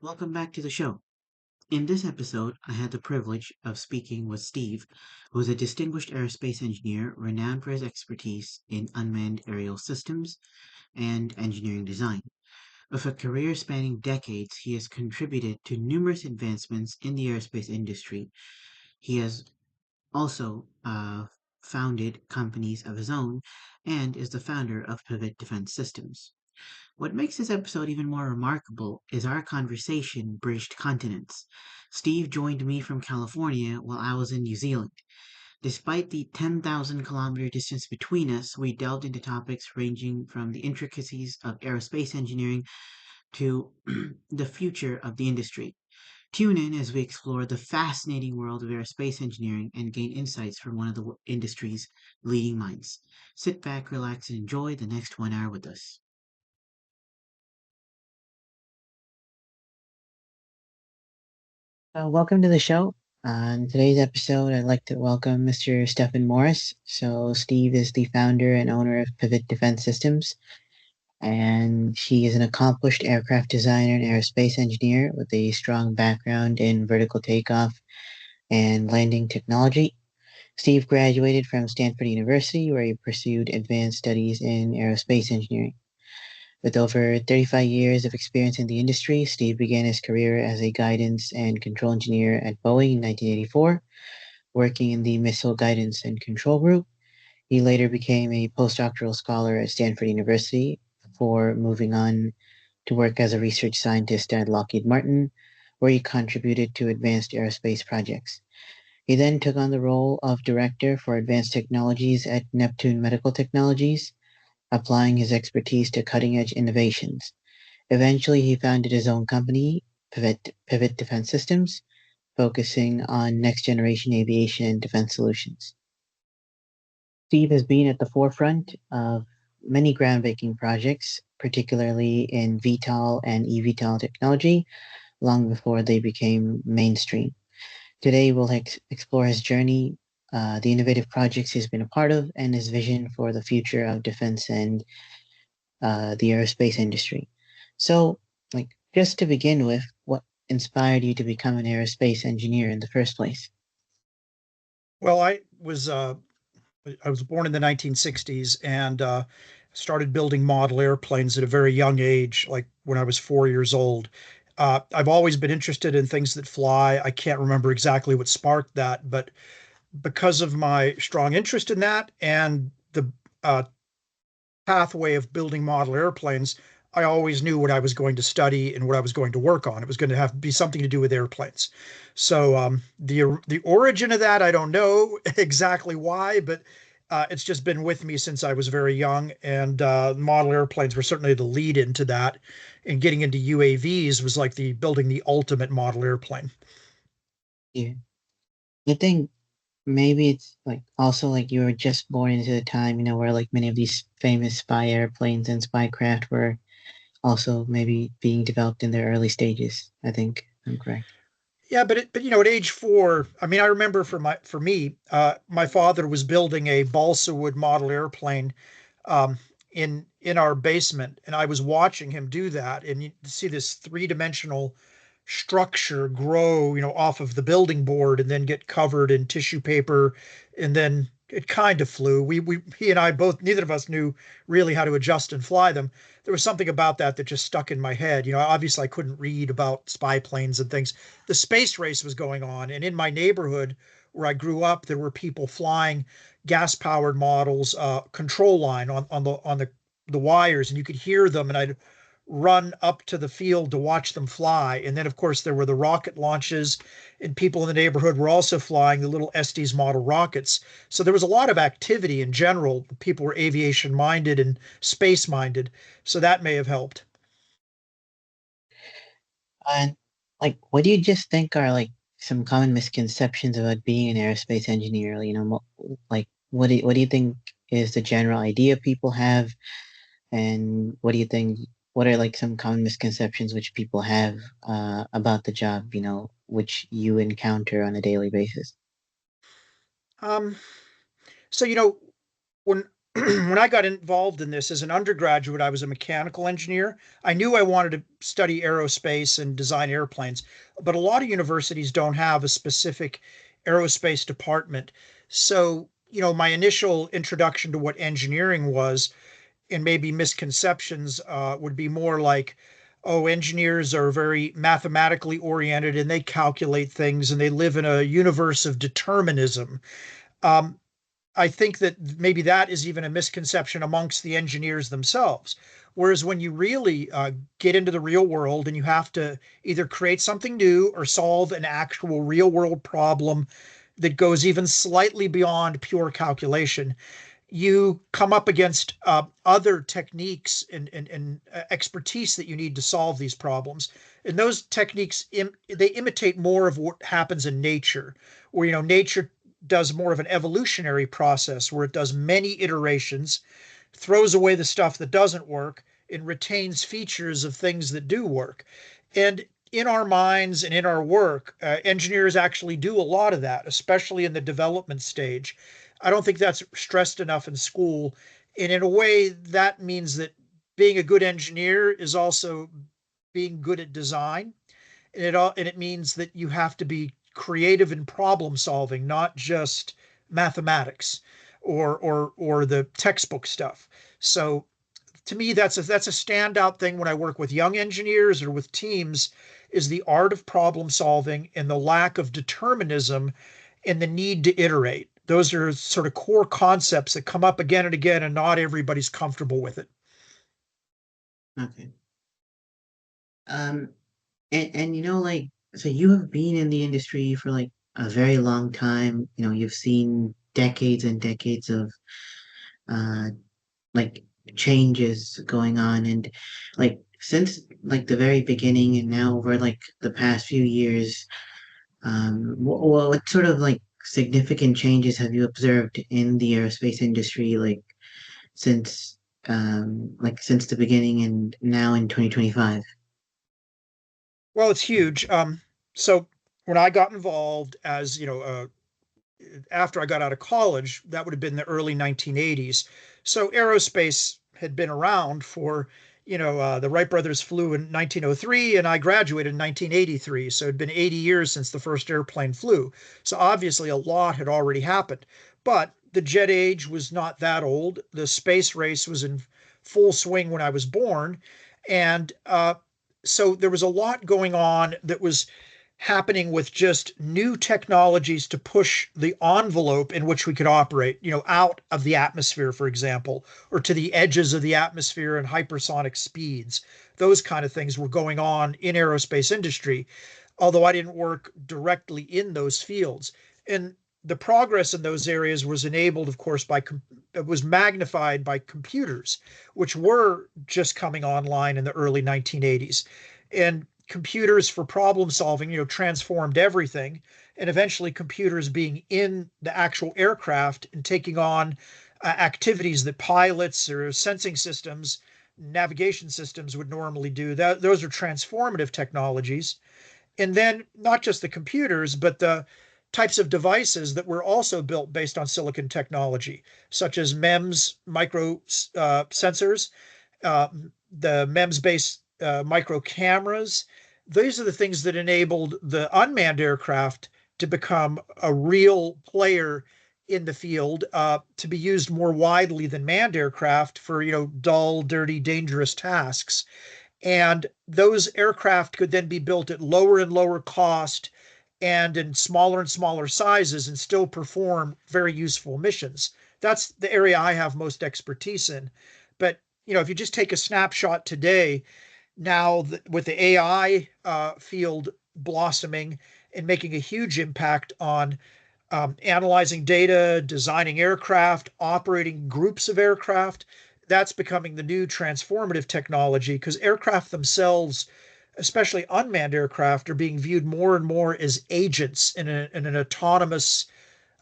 Welcome back to the show. In this episode, I had the privilege of speaking with Steve, who is a distinguished aerospace engineer renowned for his expertise in unmanned aerial systems and engineering design. With a career spanning decades, he has contributed to numerous advancements in the aerospace industry. He has also founded companies of his own and is the founder of Pivot Defense Systems. What makes this episode even more remarkable is our conversation bridged continents. Steve joined me from California while I was in New Zealand. Despite the 10,000-kilometer distance between us, we delved into topics ranging from the intricacies of aerospace engineering to the future of the industry. Tune in as we explore the fascinating world of aerospace engineering and gain insights from one of the industry's leading minds. Sit back, relax, and enjoy the next 1 hour with us. Welcome to the show. On today's episode, I'd like to welcome Mr. Stephen Morris. Steve is the founder and owner of Pivot Defense Systems, and he is an accomplished aircraft designer and aerospace engineer with a strong background in vertical takeoff and landing technology. Steve graduated from Stanford University, where he pursued advanced studies in aerospace engineering. With over 35 years of experience in the industry, Steve began his career as a guidance and control engineer at Boeing in 1984, working in the Missile Guidance and Control Group. He later became a postdoctoral scholar at Stanford University before moving on to work as a research scientist at Lockheed Martin, where he contributed to advanced aerospace projects. He then took on the role of director for advanced technologies at Neptune Medical Technologies, applying his expertise to cutting edge innovations. Eventually, he founded his own company, Pivot Defense Systems, focusing on next generation aviation and defense solutions. Steve has been at the forefront of many groundbreaking projects, particularly in VTOL and eVTOL technology, long before they became mainstream. Today, we'll explore his journey, the innovative projects he's been a part of, and his vision for the future of defense and the aerospace industry. So, just to begin with, what inspired you to become an aerospace engineer in the first place? Well, I was born in the 1960s and started building model airplanes at a very young age, like when I was 4 years old. I've always been interested in things that fly. I can't remember exactly what sparked that, but because of my strong interest in that and the uh, pathway of building model airplanes, I always knew what I was going to study and what I was going to work on. It was going to have be something to do with airplanes. So the origin of that, I don't know exactly why, but it's just been with me since I was very young. And model airplanes were certainly the lead into that. And getting into UAVs was like the building the ultimate model airplane. Yeah. I think maybe it's also you were just born into the time, where many of these famous spy airplanes and spy craft were also maybe being developed in their early stages. I think I'm correct. Yeah, but at age 4, I mean, I remember for me, my father was building a balsa wood model airplane in our basement, and I was watching him do that, and you see this three-dimensional structure grow, off of the building board and then get covered in tissue paper, and then it kind of flew. He and I both, neither of us knew really how to adjust and fly them. There was something about that that just stuck in my head. Obviously I couldn't read about spy planes and things. The space race was going on, and in my neighborhood where I grew up, there were people flying gas-powered models, control line on the wires, and you could hear them, and I'd run up to the field to watch them fly. And then, of course, there were the rocket launches, and people in the neighborhood were also flying the little Estes model rockets. So there was a lot of activity in general. People were aviation minded and space minded. So that may have helped. And what do you just think are some common misconceptions about being an aerospace engineer? What do you think is the general idea people have, and what do you think? What are some common misconceptions which people have about the job? Which you encounter on a daily basis. Um, so, when when I got involved in this as an undergraduate, I was a mechanical engineer. I knew I wanted to study aerospace and design airplanes, but a lot of universities don't have a specific aerospace department. So, my initial introduction to what engineering was and maybe misconceptions would be more like, oh, engineers are very mathematically oriented and they calculate things and they live in a universe of determinism. Um, I think that maybe that is even a misconception amongst the engineers themselves. Whereas when you really get into the real world and you have to either create something new or solve an actual real world problem that goes even slightly beyond pure calculation, you come up against other techniques and expertise that you need to solve these problems. And those techniques, they imitate more of what happens in nature, where, nature does more of an evolutionary process where it does many iterations, throws away the stuff that doesn't work, and retains features of things that do work. And in our minds and in our work, engineers actually do a lot of that, especially in the development stage. I don't think that's stressed enough in school. And in a way, that means that being a good engineer is also being good at design. And it means that you have to be creative in problem solving, not just mathematics or the textbook stuff. So to me, that's a standout thing when I work with young engineers or with teams, is the art of problem solving and the lack of determinism and the need to iterate. Those are sort of core concepts that come up again and again, and not everybody's comfortable with it. Okay. Um, and like, so you have been in the industry for like a very long time. You've seen decades and decades of uh like changes going on, and like since like the very beginning and now over like the past few years, what sort of like significant changes have you observed in the aerospace industry, since since the beginning and now in 2025? Well, it's huge. So when I got involved as, after I got out of college, that would have been the early 1980s. So aerospace had been around for, the Wright brothers flew in 1903 and I graduated in 1983. So it'd been 80 years since the first airplane flew. So obviously a lot had already happened. But the jet age was not that old. The space race was in full swing when I was born. And so there was a lot going on that was happening with just new technologies to push the envelope in which we could operate, out of the atmosphere, for example, or to the edges of the atmosphere and hypersonic speeds. Those kind of things were going on in aerospace industry, although I didn't work directly in those fields. And the progress in those areas was enabled, of course, it was magnified by computers, which were just coming online in the early 1980s. And computers for problem solving, transformed everything. And eventually, computers being in the actual aircraft and taking on activities that pilots or sensing systems, navigation systems would normally do. Those are transformative technologies. And then not just the computers, but the types of devices that were also built based on silicon technology, such as MEMS micro sensors, uh, the MEMS based micro cameras. These are the things that enabled the unmanned aircraft to become a real player in the field, to be used more widely than manned aircraft for, dull, dirty, dangerous tasks. And those aircraft could then be built at lower and lower cost and in smaller and smaller sizes and still perform very useful missions. That's the area I have most expertise in. But, if you just take a snapshot today, now with the AI field blossoming and making a huge impact on analyzing data, designing aircraft, operating groups of aircraft, that's becoming the new transformative technology, because aircraft themselves, especially unmanned aircraft, are being viewed more and more as agents in an autonomous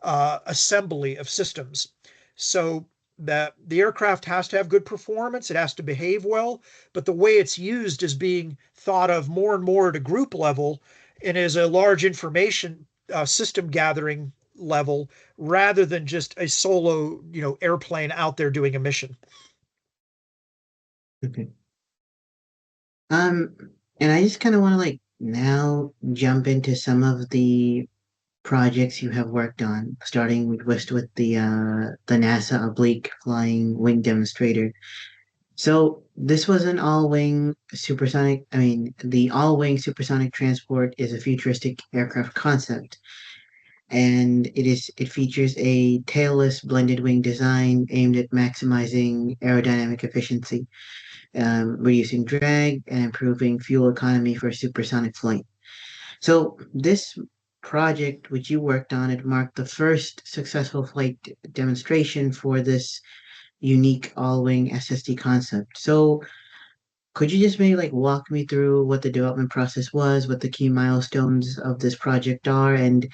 assembly of systems. So the aircraft has to have good performance, it has to behave well, but the way it's used is being thought of more and more at a group level and as a large information system gathering level rather than just a solo, airplane out there doing a mission. Okay. Um, and I just kind of want to like now jump into some of the projects you have worked on, starting with the NASA oblique flying wing demonstrator. So this was an all-wing supersonic. I mean, the all-wing supersonic transport is a futuristic aircraft concept, and it features a tailless blended wing design aimed at maximizing aerodynamic efficiency, reducing drag, and improving fuel economy for supersonic flight. So this project, which you worked on, it marked the first successful flight demonstration for this unique all-wing SSD concept. So could you just maybe like walk me through what the development process was, what the key milestones of this project are, and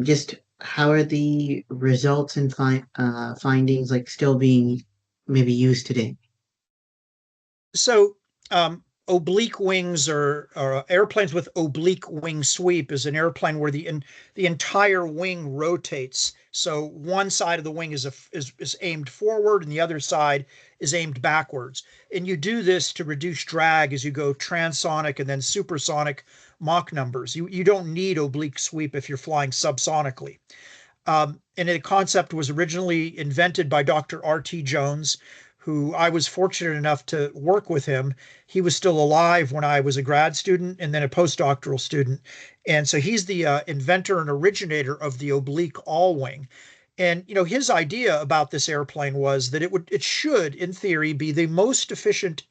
just how are the results and findings like still being maybe used today? So, oblique wings or airplanes with oblique wing sweep is an airplane where the entire wing rotates. So one side of the wing is aimed forward and the other side is aimed backwards. And you do this to reduce drag as you go transonic and then supersonic Mach numbers. You don't need oblique sweep if you're flying subsonically. And the concept was originally invented by Dr. R.T. Jones, who I was fortunate enough to work with him. He was still alive when I was a grad student and then a postdoctoral student. And so he's the inventor and originator of the oblique all wing. And his idea about this airplane was that it should, in theory, be the most efficient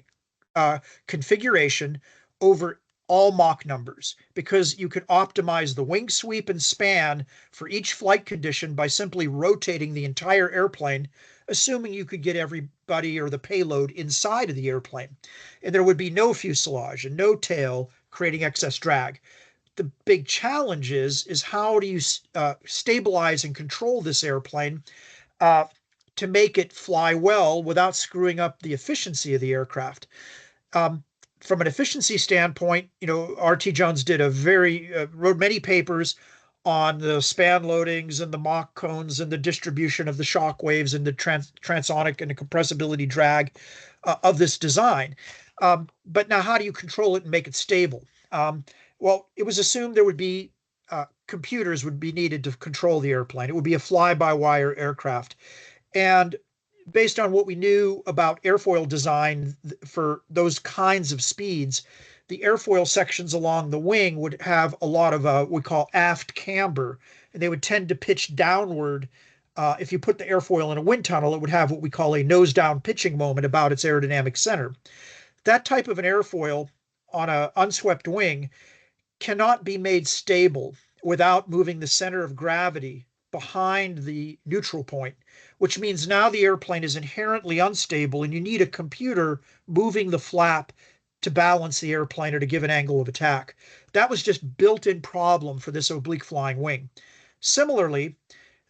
configuration over all Mach numbers because you could optimize the wing sweep and span for each flight condition by simply rotating the entire airplane, assuming you could get everybody or the payload inside of the airplane. And there would be no fuselage and no tail creating excess drag. The big challenge is how do you stabilize and control this airplane uh, to make it fly well without screwing up the efficiency of the aircraft. Um, from an efficiency standpoint, R.T. Jones wrote many papers on the span loadings and the Mach cones and the distribution of the shock waves and the transonic and the compressibility drag of this design. But now, how do you control it and make it stable? Well, it was assumed there would be computers would be needed to control the airplane. It would be a fly-by-wire aircraft. And based on what we knew about airfoil design for those kinds of speeds, the airfoil sections along the wing would have a lot of what we call aft camber, and they would tend to pitch downward. If you put the airfoil in a wind tunnel, it would have what we call a nose down pitching moment about its aerodynamic center. That type of an airfoil on an unswept wing cannot be made stable without moving the center of gravity behind the neutral point, which means now the airplane is inherently unstable and you need a computer moving the flap to balance the airplane at a given angle of attack. That was just built-in problem for this oblique flying wing. Similarly,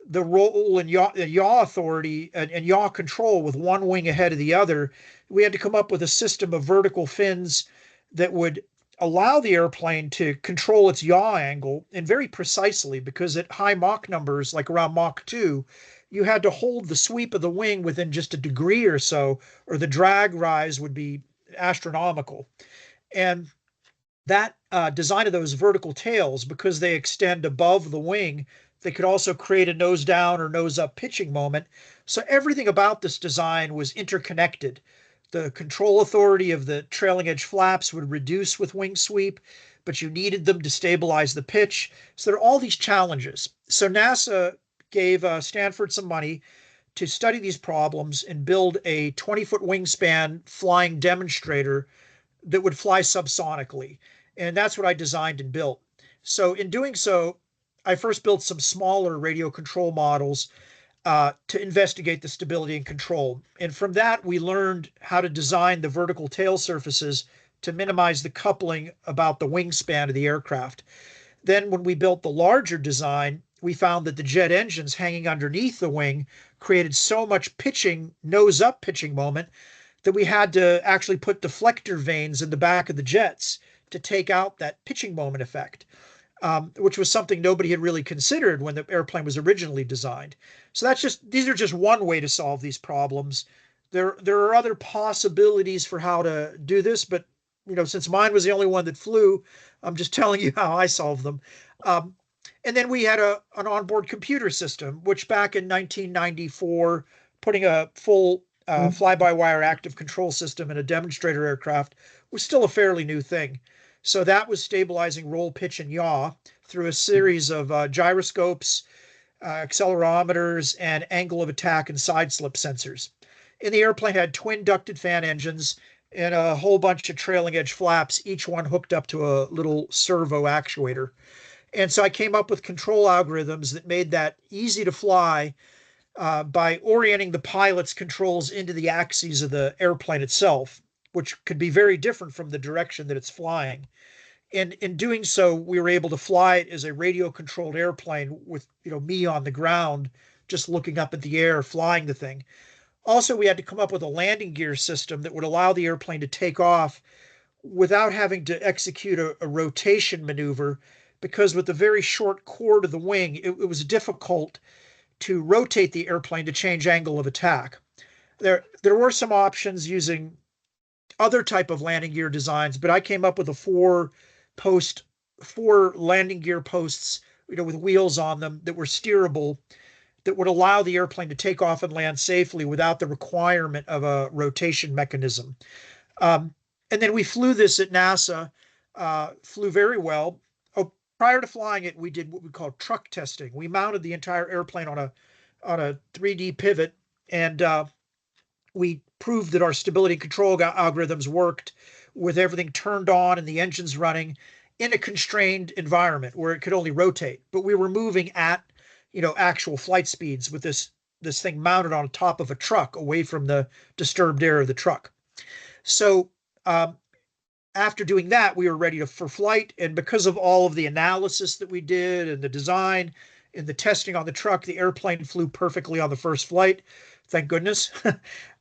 the roll and yaw authority and yaw control with one wing ahead of the other, we had to come up with a system of vertical fins that would allow the airplane to control its yaw angle and very precisely because at high Mach numbers, like around Mach 2, you had to hold the sweep of the wing within just a degree or so, or the drag rise would be astronomical. And that design of those vertical tails, because they extend above the wing, they could also create a nose down or nose up pitching moment. So everything about this design was interconnected. The control authority of the trailing edge flaps would reduce with wing sweep, but you needed them to stabilize the pitch. So there are all these challenges. So NASA gave Stanford some money to study these problems and build a 20-foot wingspan flying demonstrator that would fly subsonically. And that's what I designed and built. So in doing so, I first built some smaller radio control models to investigate the stability and control. And from that, we learned how to design the vertical tail surfaces to minimize the coupling about the wingspan of the aircraft. Then when we built the larger design, we found that the jet engines hanging underneath the wing created so much pitching, nose up pitching moment that we had to actually put deflector vanes in the back of the jets to take out that pitching moment effect. which was something nobody had really considered when the airplane was originally designed. So these are just one way to solve these problems. There are other possibilities for how to do this, but since mine was the only one that flew, I'm just telling you how I solved them. Um, and then we had an onboard computer system, which back in 1994, putting a full fly-by-wire active control system in a demonstrator aircraft was still a fairly new thing. So that was stabilizing roll, pitch, and yaw through a series of gyroscopes, accelerometers, and angle of attack and side slip sensors. And the airplane had twin ducted fan engines and a whole bunch of trailing edge flaps, each one hooked up to a little servo actuator. And so I came up with control algorithms that made that easy to fly by orienting the pilot's controls into the axes of the airplane itself, which could be very different from the direction that it's flying. And in doing so, we were able to fly it as a radio controlled airplane with me on the ground, just looking up at the air, flying the thing. Also, we had to come up with a landing gear system that would allow the airplane to take off without having to execute a rotation maneuver, because with the very short chord of the wing, it was difficult to rotate the airplane to change angle of attack. There were some options using other type of landing gear designs, but I came up with a post four landing gear posts, with wheels on them that were steerable, that would allow the airplane to take off and land safely without the requirement of a rotation mechanism. Um, and then we flew this at NASA, flew very well. Oh, prior to flying it, we did what we call truck testing. We mounted the entire airplane on a 3D pivot, and we proved that our stability control algorithms worked with everything turned on and the engines running in a constrained environment where it could only rotate. But we were moving at, actual flight speeds with this thing mounted on top of a truck away from the disturbed air of the truck. So after doing that, we were ready for flight. And because of all of the analysis that we did and the design and the testing on the truck, the airplane flew perfectly on the first flight. Thank goodness.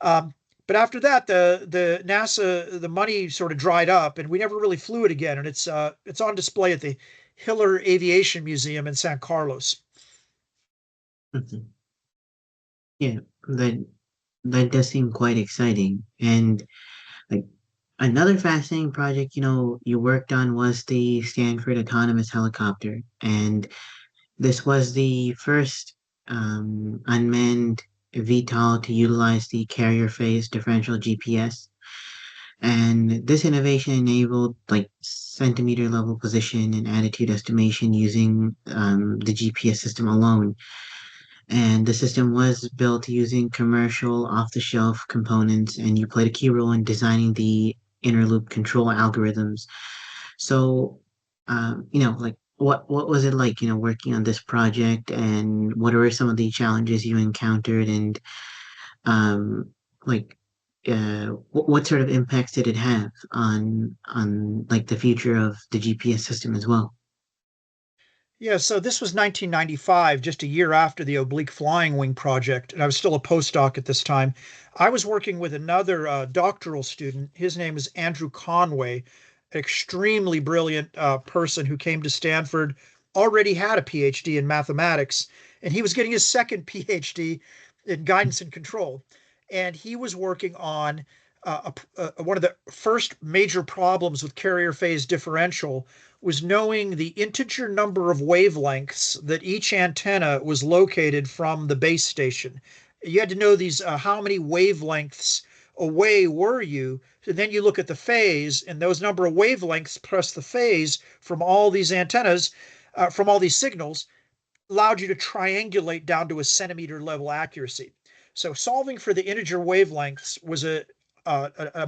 But after that, the NASA, the money sort of dried up, and we never really flew it again. And it's on display at the Hiller Aviation Museum in San Carlos. Mhm. Yeah, that that does seem quite exciting. And like another fascinating project, you worked on was the Stanford autonomous helicopter, and this was the first unmanned VTOL to utilize the carrier phase differential GPS. And this innovation enabled like centimeter level position and attitude estimation using the GPS system alone. And the system was built using commercial off-the-shelf components, and you played a key role in designing the inner loop control algorithms. So, like what was it like, working on this project, and what were some of the challenges you encountered, and um, like, what sort of impacts did it have on like the future of the GPS system as well? Yeah, so this was 1995, just a year after the Oblique Flying Wing project, and I was still a postdoc at this time. I was working with another doctoral student. His name is Andrew Conway, an extremely brilliant person who came to Stanford, already had a PhD in mathematics, and he was getting his second PhD in guidance and control. And he was working on one of the first major problems with carrier phase differential was knowing the integer number of wavelengths that each antenna was located from the base station. You had to know these how many wavelengths away were you, and then you look at the phase, and those number of wavelengths plus the phase from all these antennas, from all these signals, allowed you to triangulate down to a centimeter level accuracy. So solving for the integer wavelengths was a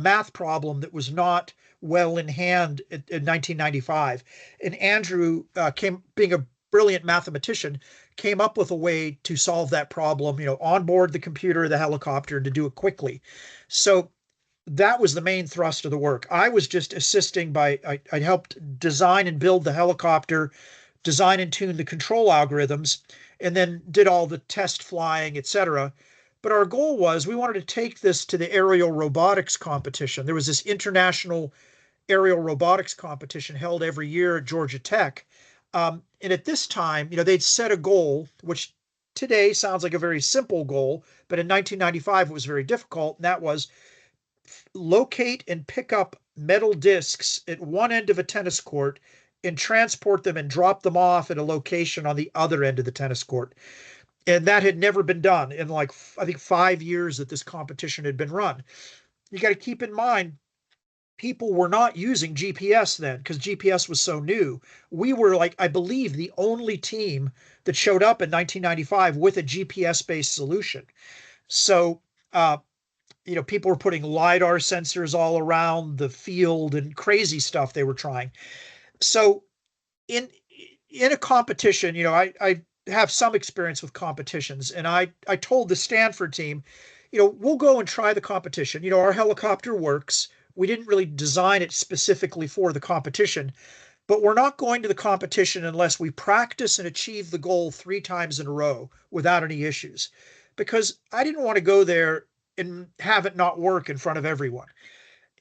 math problem that was not well in hand in 1995. And Andrew being a brilliant mathematician, came up with a way to solve that problem, on board the computer, the helicopter, to do it quickly. So that was the main thrust of the work. I was just assisting I helped design and build the helicopter, design and tune the control algorithms, and then did all the test flying, etc. But our goal was we wanted to take this to the aerial robotics competition. There was this international aerial robotics competition held every year at Georgia Tech. And at this time, they'd set a goal, which today sounds like a very simple goal, but in 1995 it was very difficult, and that was locate and pick up metal discs at one end of a tennis court and transport them and drop them off at a location on the other end of the tennis court. And that had never been done in, like, I think 5 years that this competition had been run. You got to keep in mind, people were not using GPS then because GPS was so new. We were, like, I believe, the only team that showed up in 1995 with a GPS based solution. So, people were putting LiDAR sensors all around the field and crazy stuff they were trying. So, in in a competition, I have some experience with competitions, and I told the Stanford team, we'll go and try the competition. Our helicopter works. We didn't really design it specifically for the competition, but we're not going to the competition unless we practice and achieve the goal 3 times in a row without any issues. Because I didn't want to go there and have it not work in front of everyone.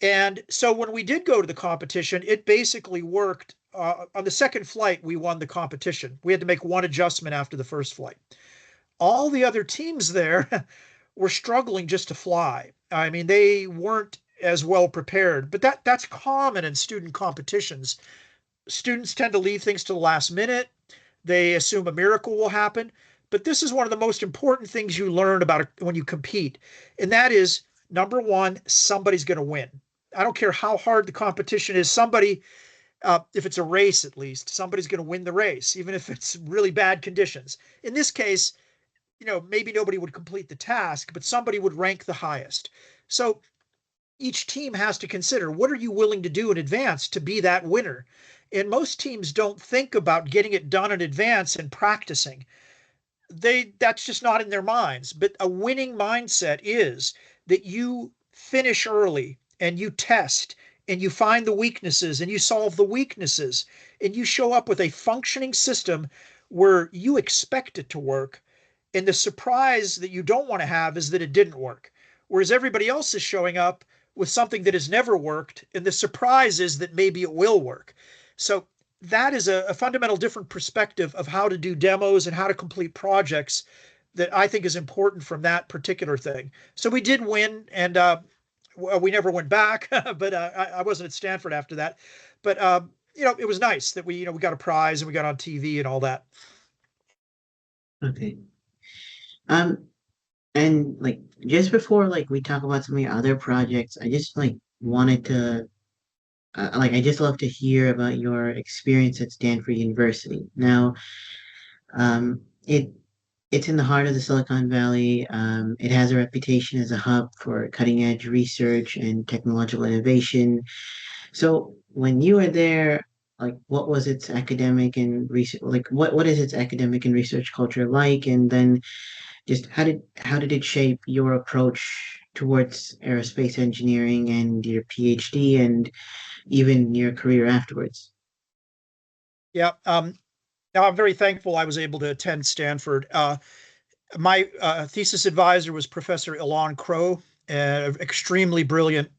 And so when we did go to the competition, it basically worked. On the second flight, we won the competition. We had to make one adjustment after the first flight. All the other teams there were struggling just to fly. I mean, they weren't as well prepared, but that's common in student competitions. Students tend to leave things to the last minute. They assume a miracle will happen. But this is one of the most important things you learn about when you compete. And that is, number one, somebody's going to win. I don't care how hard the competition is. Somebody, if it's a race at least, somebody's going to win the race, even if it's really bad conditions. In this case, maybe nobody would complete the task, but somebody would rank the highest. So each team has to consider, what are you willing to do in advance to be that winner? And most teams don't think about getting it done in advance and practicing. That's just not in their minds. But a winning mindset is that you finish early and you test and you find the weaknesses and you solve the weaknesses and you show up with a functioning system where you expect it to work. And the surprise that you don't want to have is that it didn't work. Whereas everybody else is showing up with something that has never worked, and the surprise is that maybe it will work. So that is a fundamental different perspective of how to do demos and how to complete projects that I think is important from that particular thing. So we did win, and we never went back, but I wasn't at Stanford after that. But it was nice that we got a prize and we got on TV and all that. Okay. Um, and like just before like we talk about some of your other projects, I just like wanted to like I just love to hear about your experience at Stanford University. Now, um, it it's in the heart of the Silicon Valley. It has a reputation as a hub for cutting edge research and technological innovation. So when you were there, like what was its academic and research like what is its academic and research culture like? And then just how did it shape your approach towards aerospace engineering and your PhD and even your career afterwards? Yeah. Now I'm very thankful I was able to attend Stanford. My thesis advisor was Professor Ilan Crow, an extremely brilliant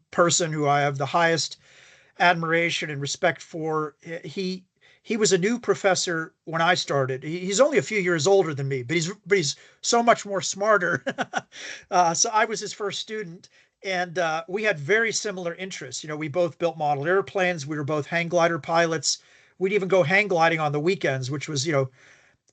person who I have the highest admiration and respect for. He was a new professor when I started. He's only a few years older than me, but he's so much more smarter. So I was his first student, and we had very similar interests. We both built model airplanes. We were both hang glider pilots. We'd even go hang gliding on the weekends, which was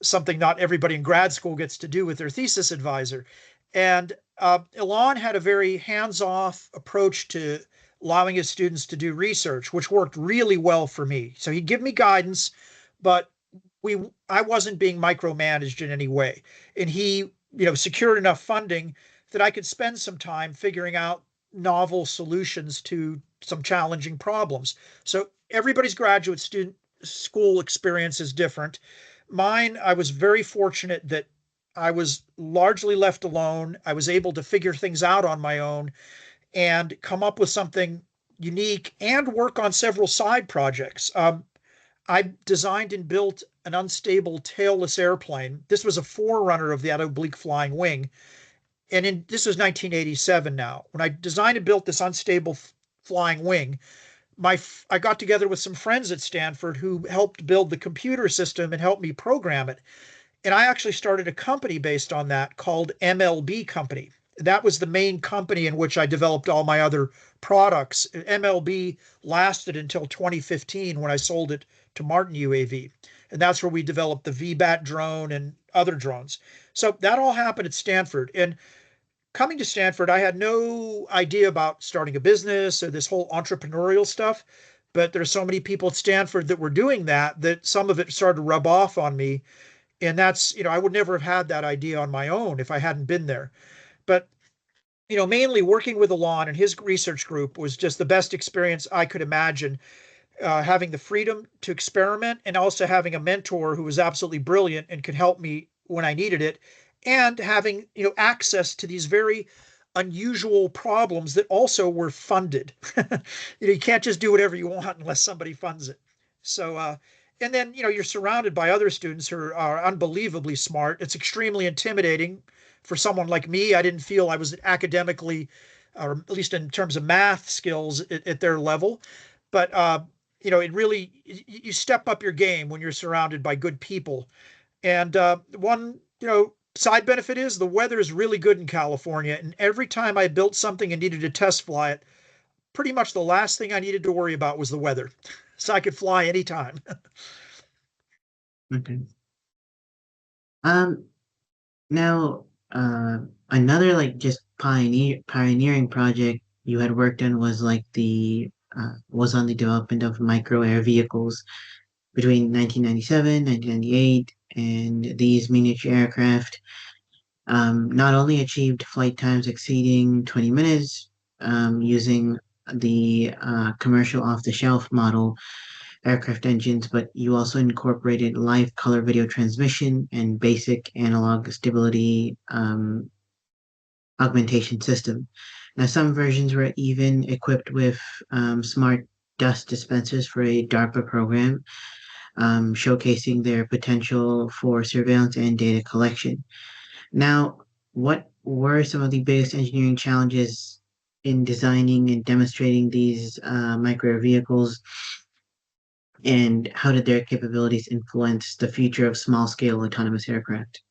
something not everybody in grad school gets to do with their thesis advisor. And Ilan had a very hands-off approach to allowing his students to do research, which worked really well for me. So he'd give me guidance, but I wasn't being micromanaged in any way. And he, secured enough funding that I could spend some time figuring out novel solutions to some challenging problems. So everybody's graduate student school experience is different. Mine, I was very fortunate that I was largely left alone. I was able to figure things out on my own and come up with something unique and work on several side projects. I designed and built an unstable tailless airplane. This was a forerunner of the oblique flying wing. And this was 1987 now. When I designed and built this unstable flying wing, I got together with some friends at Stanford who helped build the computer system and helped me program it. And I actually started a company based on that called MLB Company. That was the main company in which I developed all my other products. MLB lasted until 2015 when I sold it to Martin UAV. And that's where we developed the VBAT drone and other drones. So that all happened at Stanford. And coming to Stanford, I had no idea about starting a business or this whole entrepreneurial stuff. But there's so many people at Stanford that were doing that that some of it started to rub off on me. And that's, I would never have had that idea on my own if I hadn't been there. But, mainly working with Alon and his research group was just the best experience I could imagine. Having the freedom to experiment and also having a mentor who was absolutely brilliant and could help me when I needed it, and having access to these very unusual problems that also were funded. You can't just do whatever you want unless somebody funds it. So, and then you're surrounded by other students who are unbelievably smart. It's extremely intimidating for someone like me. I didn't feel I was academically, or at least in terms of math skills, at their level. But it really, you step up your game when you're surrounded by good people. And one, side benefit is the weather is really good in California. And every time I built something and needed to test fly it, pretty much the last thing I needed to worry about was the weather. So I could fly anytime. Okay. Um, Now, another like just pioneering project you had worked on was like the was on the development of micro air vehicles between 1997, 1998, and these miniature aircraft not only achieved flight times exceeding 20 minutes using the commercial off-the-shelf model aircraft engines, but you also incorporated live color video transmission and basic analog stability augmentation system. Now, some versions were even equipped with smart dust dispensers for a DARPA program, showcasing their potential for surveillance and data collection. Now, what were some of the biggest engineering challenges in designing and demonstrating these micro vehicles, and how did their capabilities influence the future of small scale autonomous aircraft?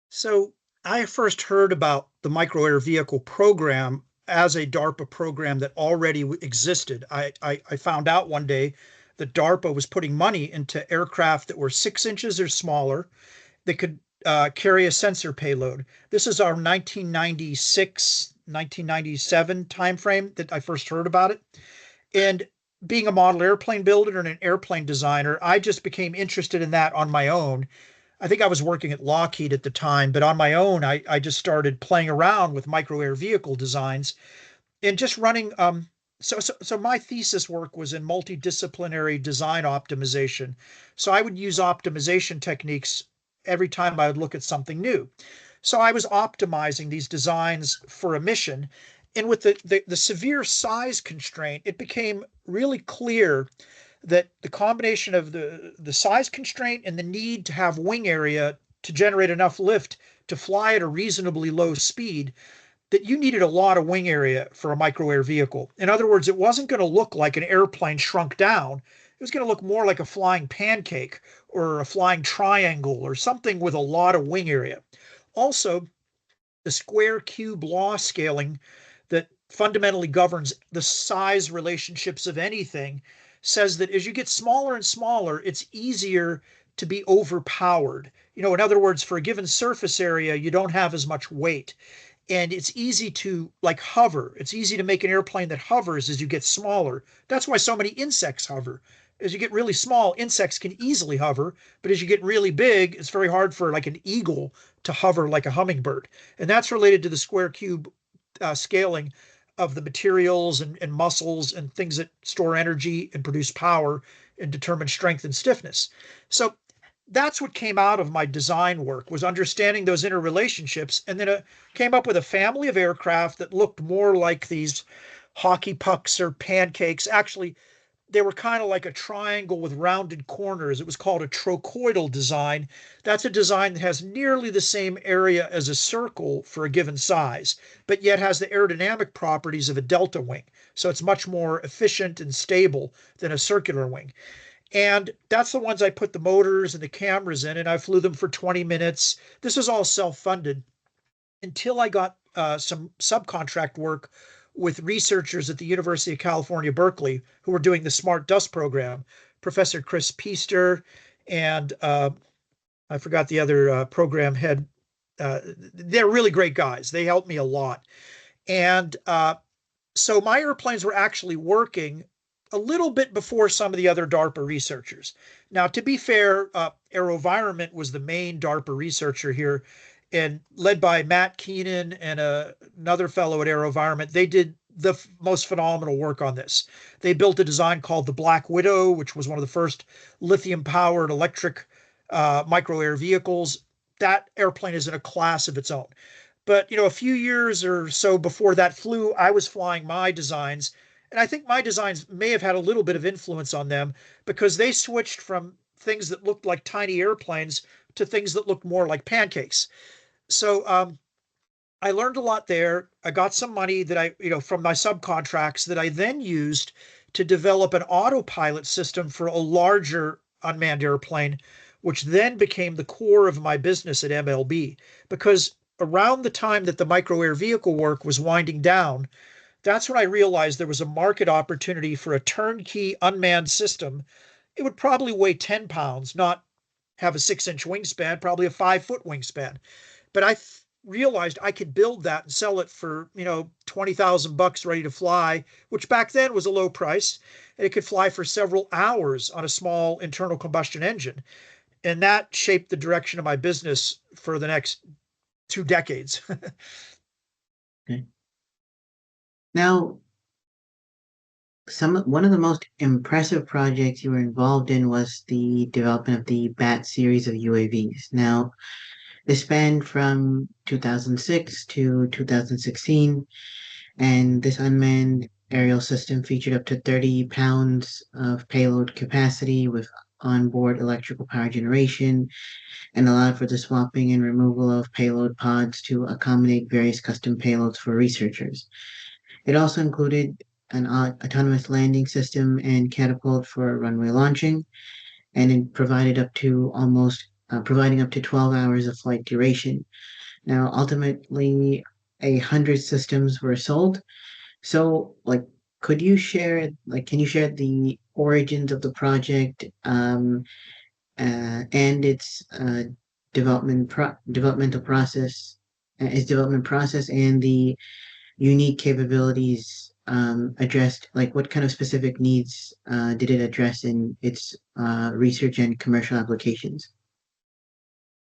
So I first heard about the micro air vehicle program as a DARPA program that already existed. I found out one day that DARPA was putting money into aircraft that were 6 inches or smaller that could carry a sensor payload. This is our 1996, 1997 timeframe that I first heard about it. And being a model airplane builder and an airplane designer, I just became interested in that on my own. I think I was working at Lockheed at the time, but on my own, I just started playing around with micro air vehicle designs and just running. So my thesis work was in multidisciplinary design optimization. So I would use optimization techniques every time I would look at something new. So I was optimizing these designs for a mission. And with the severe size constraint, it became really clear that the combination of the size constraint and the need to have wing area to generate enough lift to fly at a reasonably low speed, that you needed a lot of wing area for a micro air vehicle. In other words, it wasn't going to look like an airplane shrunk down. It was going to look more like a flying pancake or a flying triangle or something with a lot of wing area. Also, the square cube law scaling that fundamentally governs the size relationships of anything says that as you get smaller and smaller, it's easier to be overpowered. In other words, for a given surface area, you don't have as much weight. And it's easy to like hover. It's easy to make an airplane that hovers as you get smaller. That's why so many insects hover. As you get really small, insects can easily hover, but as you get really big, it's very hard for like an eagle to hover like a hummingbird. And that's related to the square cube scaling of the materials and muscles and things that store energy and produce power and determine strength and stiffness. So that's what came out of my design work, was understanding those interrelationships, and then came up with a family of aircraft that looked more like these hockey pucks or pancakes. Actually, they were kind of like a triangle with rounded corners. It was called a trochoidal design. That's a design that has nearly the same area as a circle for a given size, but yet has the aerodynamic properties of a delta wing. So it's much more efficient and stable than a circular wing. And that's the ones I put the motors and the cameras in, and I flew them for 20 minutes. This is all self funded until I got some subcontract work with researchers at the University of California, Berkeley, who were doing the Smart Dust program. Professor Chris Peaster and I forgot the other program head. They're really great guys. They helped me a lot. And so my airplanes were actually working a little bit before some of the other DARPA researchers. Now, to be fair, AeroVironment was the main DARPA researcher here, and led by Matt Keenan and another fellow at AeroVironment. They did the most phenomenal work on this. They built a design called the Black Widow, which was one of the first lithium-powered electric micro air vehicles. That airplane is in a class of its own. But a few years or so before that flew, I was flying my designs, and I think my designs may have had a little bit of influence on them because they switched from things that looked like tiny airplanes to things that looked more like pancakes. So I learned a lot there. I got some money that from my subcontracts that I then used to develop an autopilot system for a larger unmanned airplane, which then became the core of my business at MLB. Because around the time that the micro air vehicle work was winding down, that's when I realized there was a market opportunity for a turnkey unmanned system. It would probably weigh 10 pounds, not have a 6-inch wingspan, probably a 5-foot wingspan. But I realized I could build that and sell it for 20,000 bucks ready to fly, which back then was a low price, and it could fly for several hours on a small internal combustion engine. And that shaped the direction of my business for the next 2 decades. Okay. Now, one of the most impressive projects you were involved in was the development of the BAT series of UAVs. Now, this spanned from 2006 to 2016, and this unmanned aerial system featured up to 30 pounds of payload capacity with onboard electrical power generation and allowed for the swapping and removal of payload pods to accommodate various custom payloads for researchers. It also included an autonomous landing system and catapult for runway launching, and it providing up to 12 hours of flight duration. Now, ultimately, 100 systems were sold. So, can you share the origins of the project, and its development process, and the unique capabilities addressed? Like, what kind of specific needs did it address in its research and commercial applications?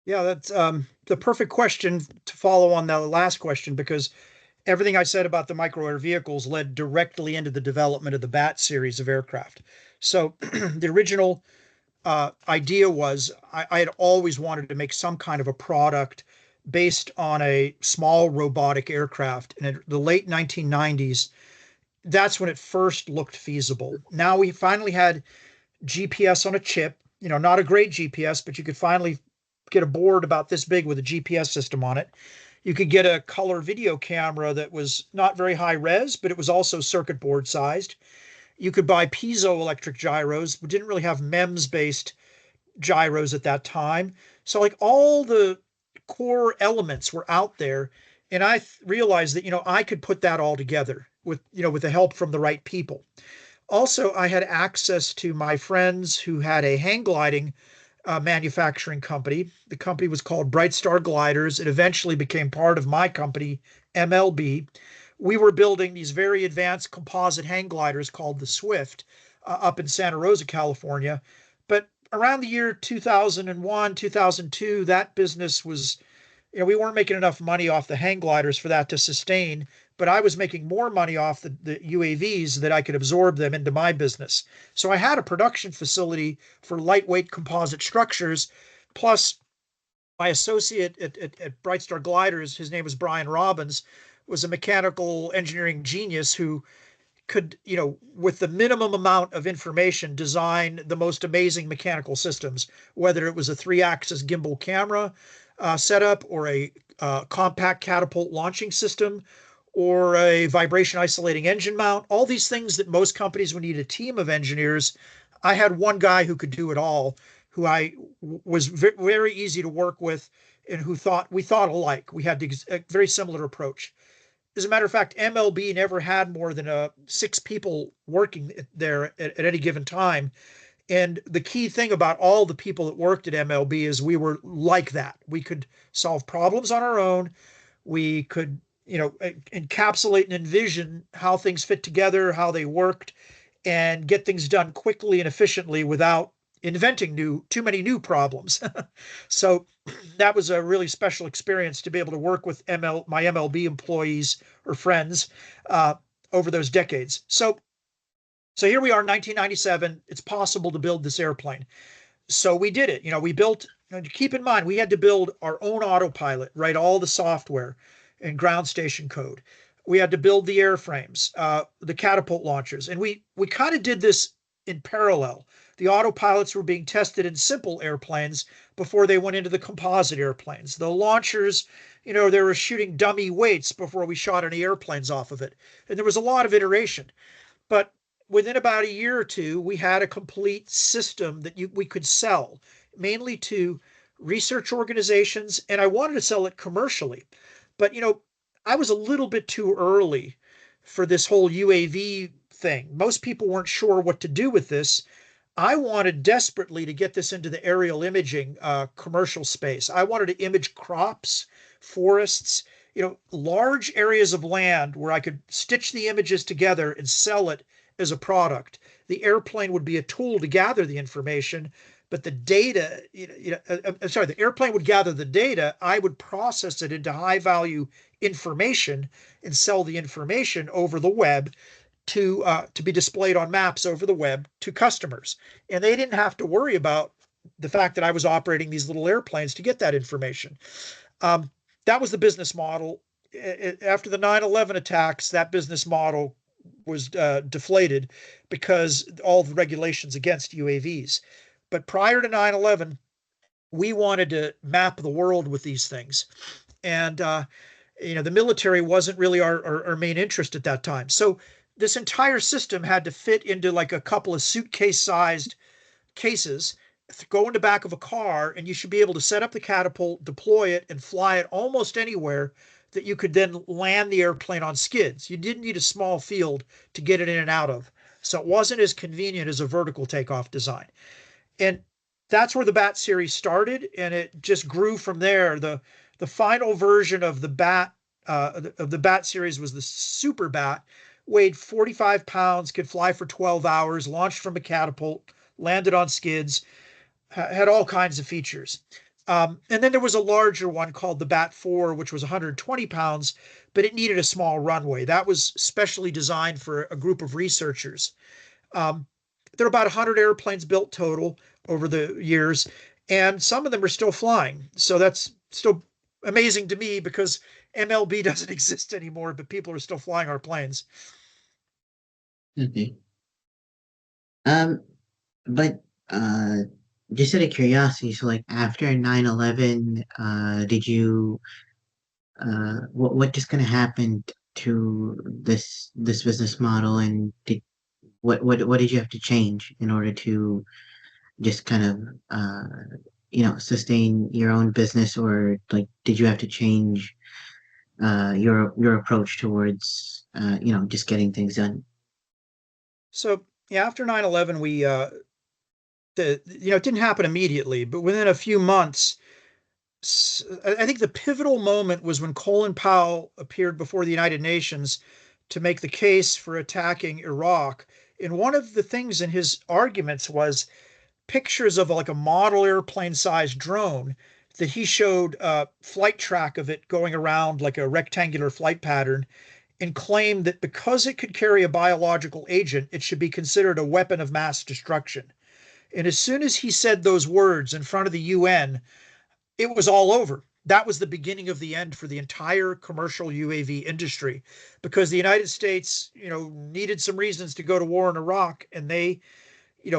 Yeah, that's the perfect question to follow on that last question because everything I said about the micro air vehicles led directly into the development of the BAT series of aircraft. So the original idea was I had always wanted to make some kind of a product based on a small robotic aircraft. And in the late 1990s, that's when it first looked feasible. Now we finally had GPS on a chip, not a great GPS, but you could finally get a board about this big with a GPS system on it. You could get a color video camera that was not very high res, but it was also circuit board sized. You could buy piezoelectric gyros. We didn't really have MEMS based gyros at that time. So like all the core elements were out there. And I realized that, I could put that all together with the help from the right people. Also, I had access to my friends who had a hang gliding manufacturing company. The company was called Bright Star Gliders. It eventually became part of my company, MLB. We were building these very advanced composite hang gliders called the Swift up in Santa Rosa, California. But around the year 2001, 2002, that business was, we weren't making enough money off the hang gliders for that to sustain, but I was making more money off the UAVs that I could absorb them into my business. So I had a production facility for lightweight composite structures. Plus, my associate at Bright Star Gliders, his name was Brian Robbins, was a mechanical engineering genius who could, with the minimum amount of information, design the most amazing mechanical systems, whether it was a 3-axis gimbal camera setup, or a compact catapult launching system, or a vibration isolating engine mount. All these things that most companies would need a team of engineers. I had one guy who could do it all, who I was very easy to work with, and who we thought alike. We had a very similar approach. As a matter of fact, MLB never had more than 6 people working there at any given time. And the key thing about all the people that worked at MLB is we were like that. We could solve problems on our own. We could, encapsulate and envision how things fit together, how they worked, and get things done quickly and efficiently without inventing too many new problems. So that was a really special experience to be able to work with my MLB employees or friends over those decades. So here we are, 1997. It's possible to build this airplane. So we did it. We built. Keep in mind, we had to build our own autopilot, write all the software and ground station code. We had to build the airframes, the catapult launchers, and we kind of did this in parallel. The autopilots were being tested in simple airplanes before they went into the composite airplanes. The launchers, they were shooting dummy weights before we shot any airplanes off of it. And there was a lot of iteration. But within about a year or two, we had a complete system that we could sell, mainly to research organizations, and I wanted to sell it commercially. But, I was a little bit too early for this whole UAV thing. Most people weren't sure what to do with this. I wanted desperately to get this into the aerial imaging commercial space. I wanted to image crops, forests, large areas of land where I could stitch the images together and sell it as a product. The airplane would be a tool to gather the information, but the data, the airplane would gather the data. I would process it into high value information and sell the information over the web to be displayed on maps over the web to customers. And they didn't have to worry about the fact that I was operating these little airplanes to get that information. That was the business model. After the 9/11 attacks, that business model was deflated because all the regulations against UAVs. But prior to 9/11, we wanted to map the world with these things. And, the military wasn't really our main interest at that time. So this entire system had to fit into like a couple of suitcase sized cases, go in the back of a car, and you should be able to set up the catapult, deploy it, and fly it almost anywhere that you could then land the airplane on skids. You didn't need a small field to get it in and out of. So it wasn't as convenient as a vertical takeoff design. And that's where the Bat series started, and it just grew from there. The final version of the Bat series was the Super Bat, weighed 45 pounds, could fly for 12 hours, launched from a catapult, landed on skids, had all kinds of features. And then there was a larger one called the Bat 4, which was 120 pounds, but it needed a small runway. That was specially designed for a group of researchers. There are about 100 airplanes built total over the years, and some of them are still flying. So that's still amazing to me because MLB doesn't exist anymore, but people are still flying our planes. Okay. But just out of curiosity, so like after 9/11, did you what just kind of happened to this business model, and what did you have to change in order to just kind of sustain your own business, or like did you have to change your approach towards just getting things done? So yeah, after 9/11, it didn't happen immediately, but within a few months, I think the pivotal moment was when Colin Powell appeared before the United Nations to make the case for attacking Iraq. And one of the things in his arguments was pictures of like a model airplane sized drone that he showed a flight track of it going around like a rectangular flight pattern, and claimed that because it could carry a biological agent, it should be considered a weapon of mass destruction. And as soon as he said those words in front of the UN, it was all over. that was the beginning of the end for the entire commercial UAV industry, because the United States, needed some reasons to go to war in Iraq, and they,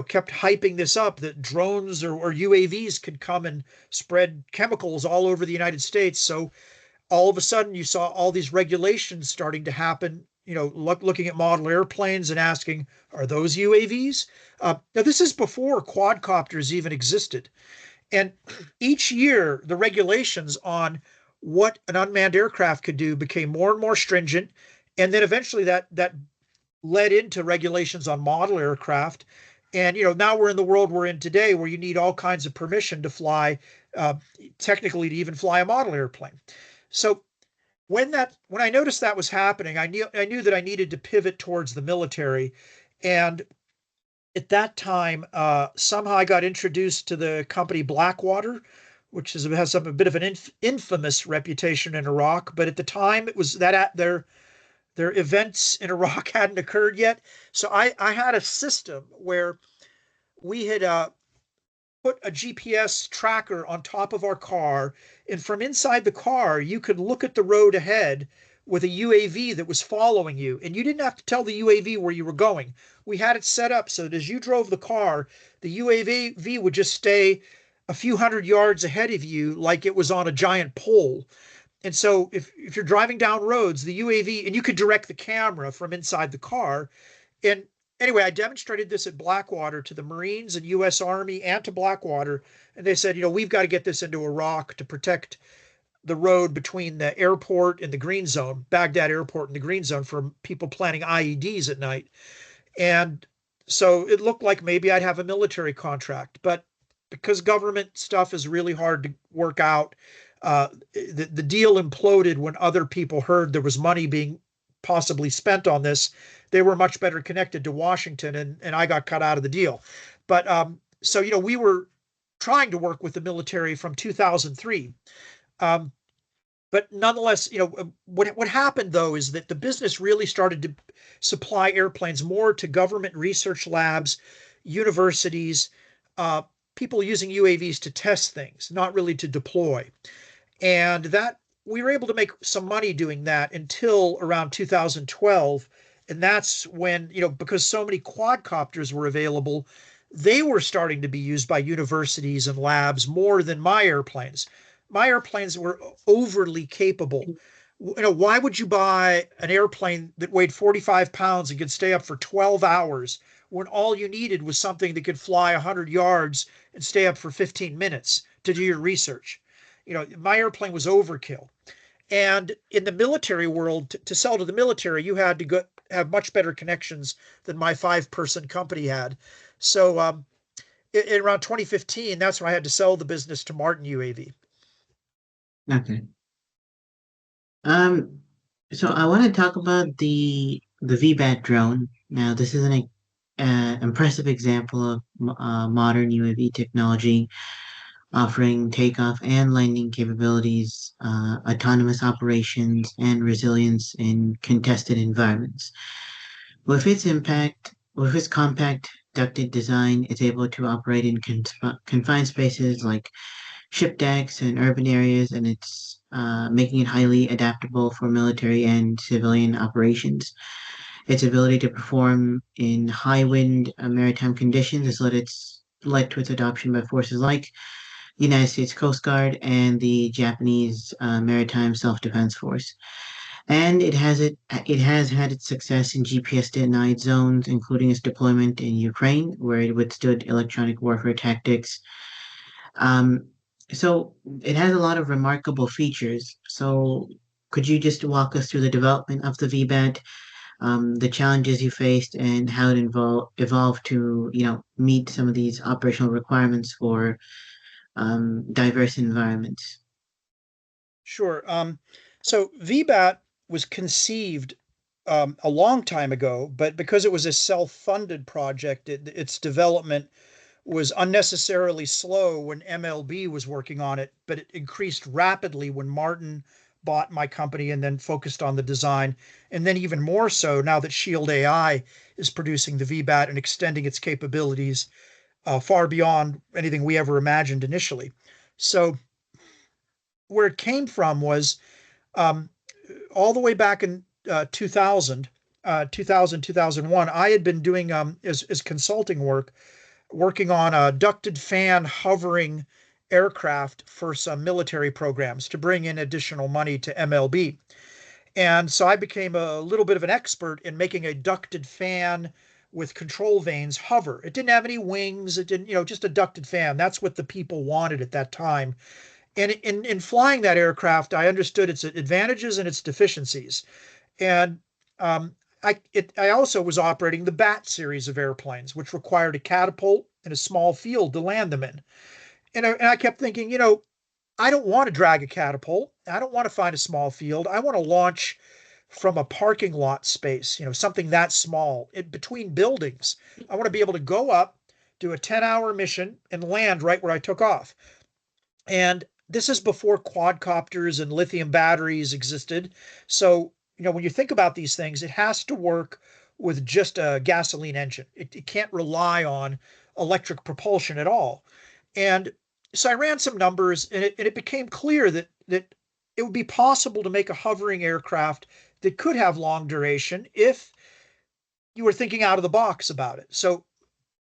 kept hyping this up that drones or UAVs could come and spread chemicals all over the United States. So all of a sudden you saw all these regulations starting to happen, looking at model airplanes and asking, are those UAVs? Now, this is before quadcopters even existed. And each year, the regulations on what an unmanned aircraft could do became more and more stringent. And then eventually that led into regulations on model aircraft. And now we're in the world we're in today, where you need all kinds of permission to fly, uh, technically to even fly a model airplane. So when I noticed that was happening, I knew that I needed to pivot towards the military. And at that time, somehow I got introduced to the company Blackwater, which has a bit of an infamous reputation in Iraq. But at the time, it was that their events in Iraq hadn't occurred yet. So I had a system where we had put a GPS tracker on top of our car, and from inside the car, you could look at the road ahead with a UAV that was following you, and you didn't have to tell the UAV where you were going. We had it set up so that as you drove the car, the UAV would just stay a few hundred yards ahead of you like it was on a giant pole. And so if you're driving down roads, the UAV, and you could direct the camera from inside the car. And anyway, I demonstrated this at Blackwater to the Marines and U.S. Army and to Blackwater. And they said, we've got to get this into Iraq to protect the road between the airport and the green zone, Baghdad airport and the green zone, from people planting IEDs at night. And so it looked like maybe I'd have a military contract. But because government stuff is really hard to work out, the deal imploded when other people heard there was money being possibly spent on this. They were much better connected to Washington, and I got cut out of the deal. But so, we were trying to work with the military from 2003. Um, but nonetheless, what happened though is that the business really started to supply airplanes more to government research labs, universities, uh, people using UAVs to test things, not really to deploy. And that we were able to make some money doing that until around 2012. And that's when, because so many quadcopters were available, they were starting to be used by universities and labs more than my airplanes. My airplanes were overly capable. Why would you buy an airplane that weighed 45 pounds and could stay up for 12 hours when all you needed was something that could fly 100 yards and stay up for 15 minutes to do your research? My airplane was overkill. And in the military world, to sell to the military, you had to have much better connections than my 5-person company had. So in around 2015, that's when I had to sell the business to Martin UAV. Okay. Um, so I want to talk about the VBAT drone. Now, this is an impressive example of modern UAV technology, offering takeoff and landing capabilities, autonomous operations, and resilience in contested environments. With its compact, ducted design, it's able to operate in confined spaces like ship decks and urban areas, and it's making it highly adaptable for military and civilian operations. Its ability to perform in high wind maritime conditions has led to its adoption by forces like the United States Coast Guard and the Japanese Maritime Self-Defense Force. And it has had its success in GPS denied zones, including its deployment in Ukraine, where it withstood electronic warfare tactics. Um, so it has a lot of remarkable features. So could you just walk us through the development of the VBAT, the challenges you faced, and how it evolved to, meet some of these operational requirements for diverse environments? Sure. So VBAT was conceived a long time ago, but because it was a self-funded project, its development was unnecessarily slow when MLB was working on it, but it increased rapidly when Martin bought my company and then focused on the design. And then even more so now that Shield AI is producing the VBAT and extending its capabilities far beyond anything we ever imagined initially. So where it came from was um, all the way back in 2000, 2001, I had been doing as consulting work, working on a ducted fan hovering aircraft for some military programs to bring in additional money to MLB. And so I became a little bit of an expert in making a ducted fan with control vanes hover. It didn't have any wings. It didn't, just a ducted fan. That's what the people wanted at that time. And in flying that aircraft, I understood its advantages and its deficiencies. And um, I also was operating the BAT series of airplanes, which required a catapult and a small field to land them in. And I kept thinking, I don't want to drag a catapult. I don't want to find a small field. I want to launch from a parking lot space, something that small between buildings. I want to be able to go up, do a 10-hour mission, and land right where I took off. And this is before quadcopters and lithium batteries existed. So, when you think about these things, it has to work with just a gasoline engine. It can't rely on electric propulsion at all. And so I ran some numbers, and it became clear that it would be possible to make a hovering aircraft that could have long duration if you were thinking out of the box about it. So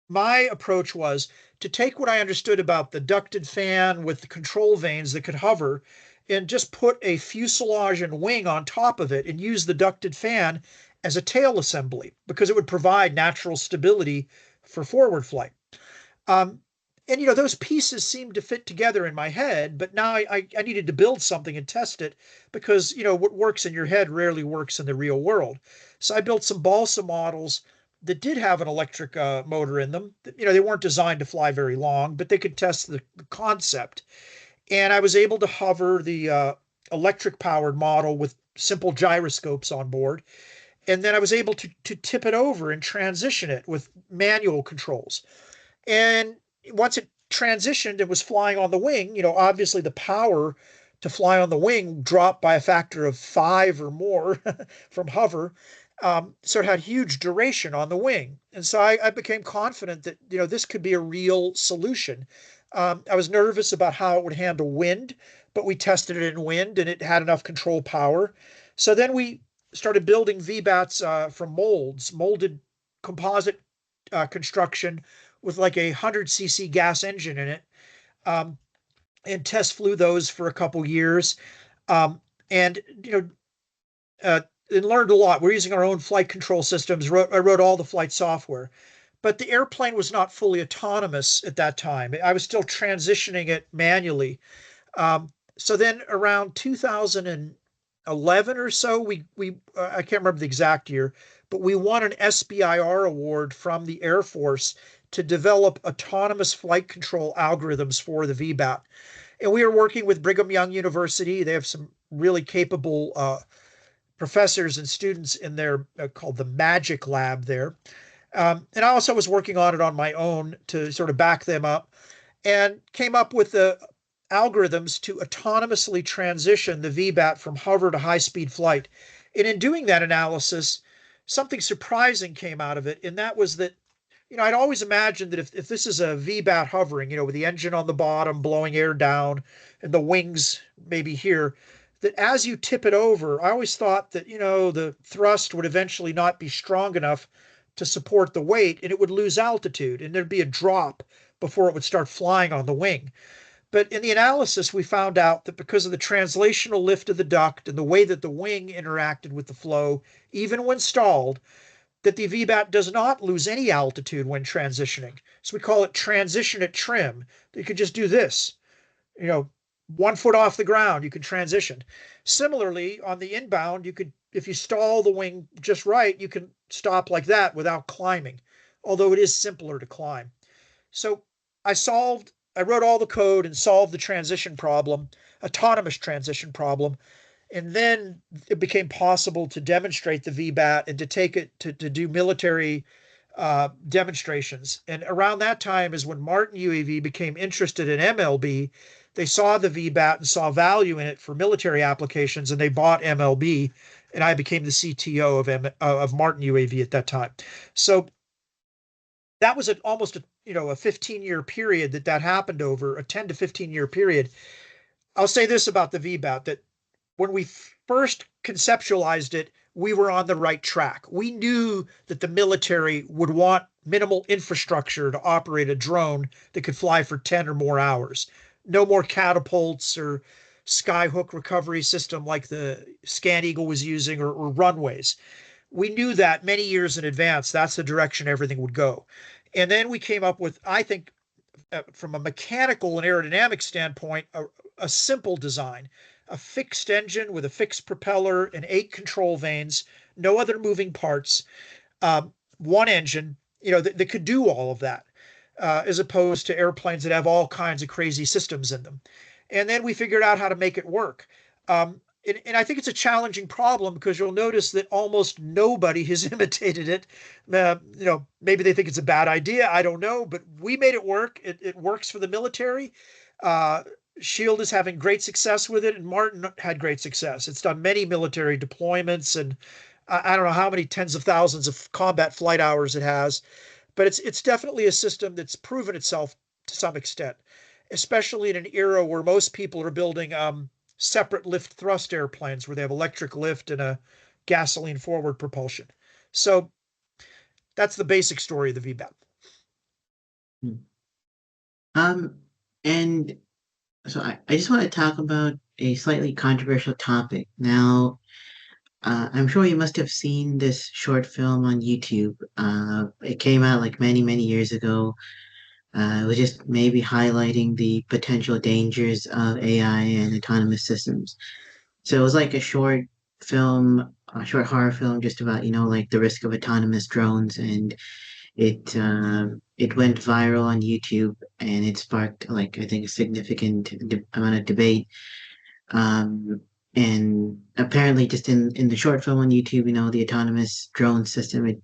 my approach was to take what I understood about the ducted fan with the control vanes that could hover and just put a fuselage and wing on top of it and use the ducted fan as a tail assembly because it would provide natural stability for forward flight. Um, and those pieces seemed to fit together in my head, but now I needed to build something and test it because what works in your head rarely works in the real world. So I built some balsa models that did have an electric motor in them. They weren't designed to fly very long, but they could test the concept. And I was able to hover the electric powered model with simple gyroscopes on board. And then I was able to tip it over and transition it with manual controls. And once it transitioned and was flying on the wing, obviously the power to fly on the wing dropped by a factor of 5 or more from hover. So it had huge duration on the wing. And so I became confident that, this could be a real solution. I was nervous about how it would handle wind, but we tested it in wind and it had enough control power. So then we started building VBATs from molded composite construction with like a 100cc gas engine in it, um, and test flew those for a couple years, um, and and learned a lot. We're using our own flight control systems. I wrote all the flight software, but the airplane was not fully autonomous at that time. I was still transitioning it manually. So then around 2011 or so, we I can't remember the exact year, but we won an SBIR award from the Air Force to develop autonomous flight control algorithms for the VBAT. And we are working with Brigham Young University. They have some really capable professors and students in there called the Magic Lab there. And I also was working on it on my own to sort of back them up and came up with the algorithms to autonomously transition the VBAT from hover to high speed flight. And in doing that analysis, something surprising came out of it. And that was that, I'd always imagined that if this is a VBAT hovering, with the engine on the bottom blowing air down and the wings maybe here, that as you tip it over, I always thought that, the thrust would eventually not be strong enough to support the weight and it would lose altitude and there'd be a drop before it would start flying on the wing. But in the analysis, we found out that because of the translational lift of the duct and the way that the wing interacted with the flow, even when stalled, that the VBAT does not lose any altitude when transitioning. So we call it transition at trim. You could just do this, 1 foot off the ground, you can transition. Similarly, on the inbound, you could, if you stall the wing just right, you can stop like that without climbing, although it is simpler to climb. So I wrote all the code and solved the transition problem, autonomous transition problem. And then it became possible to demonstrate the VBAT and to take it to do military demonstrations. And around that time is when Martin UAV became interested in MLB. They saw the VBAT and saw value in it for military applications, and they bought MLB. And I became the CTO of Martin UAV at that time. So that was almost a 15-year period that happened over, a 10 to 15-year period. I'll say this about the VBAT, that when we first conceptualized it, we were on the right track. We knew that the military would want minimal infrastructure to operate a drone that could fly for 10 or more hours. No more catapults or skyhook recovery system like the Scan Eagle was using, or runways. We knew that many years in advance, that's the direction everything would go. And then we came up with, I think, from a mechanical and aerodynamic standpoint, a simple design, a fixed engine with a fixed propeller and 8 control vanes, no other moving parts, one engine, that could do all of that, as opposed to airplanes that have all kinds of crazy systems in them. And then we figured out how to make it work. And I think it's a challenging problem because you'll notice that almost nobody has imitated it. Maybe they think it's a bad idea. I don't know, but we made it work. It works for the military. Uh, Shield is having great success with it, and Martin had great success. It's done many military deployments, and I don't know how many tens of thousands of combat flight hours it has, but it's definitely a system that's proven itself to some extent, especially in an era where most people are building separate lift thrust airplanes where they have electric lift and a gasoline forward propulsion. So that's the basic story of the VBAP. Hmm. And so I just want to talk about a slightly controversial topic. Now, I'm sure you must have seen this short film on YouTube. It came out like many, many years ago. It was just maybe highlighting the potential dangers of AI and autonomous systems. So it was like a short film, a short horror film, just about, like the risk of autonomous drones, and it went viral on YouTube, and it sparked like I think a significant amount of debate. Um, and apparently, just in the short film on YouTube, the autonomous drone system, it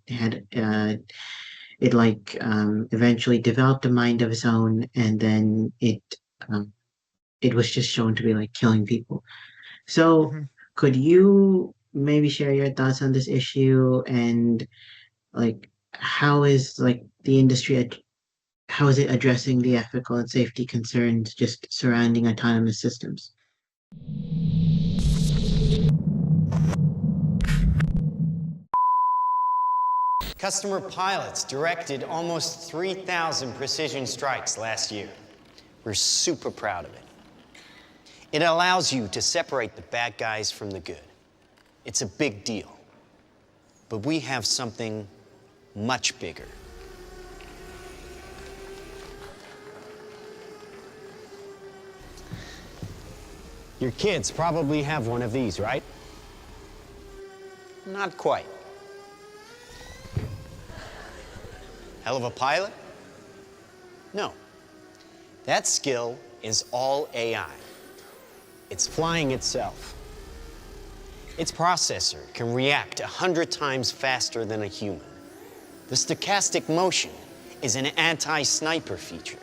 like eventually developed a mind of its own, and then um, it was just shown to be like killing people. So, Mm-hmm. could you maybe share your thoughts on this issue, and like how is like the industry how is it addressing the ethical and safety concerns just surrounding autonomous systems? Customer pilots directed almost 3,000 precision strikes last year. We're super proud of it. It allows you to separate the bad guys from the good. It's a big deal. But we have something much bigger. Your kids probably have one of these, right? Not quite. Hell of a pilot? No. That skill is all AI. It's flying itself. Its processor can react 100 times faster than a human. The stochastic motion is an anti-sniper feature.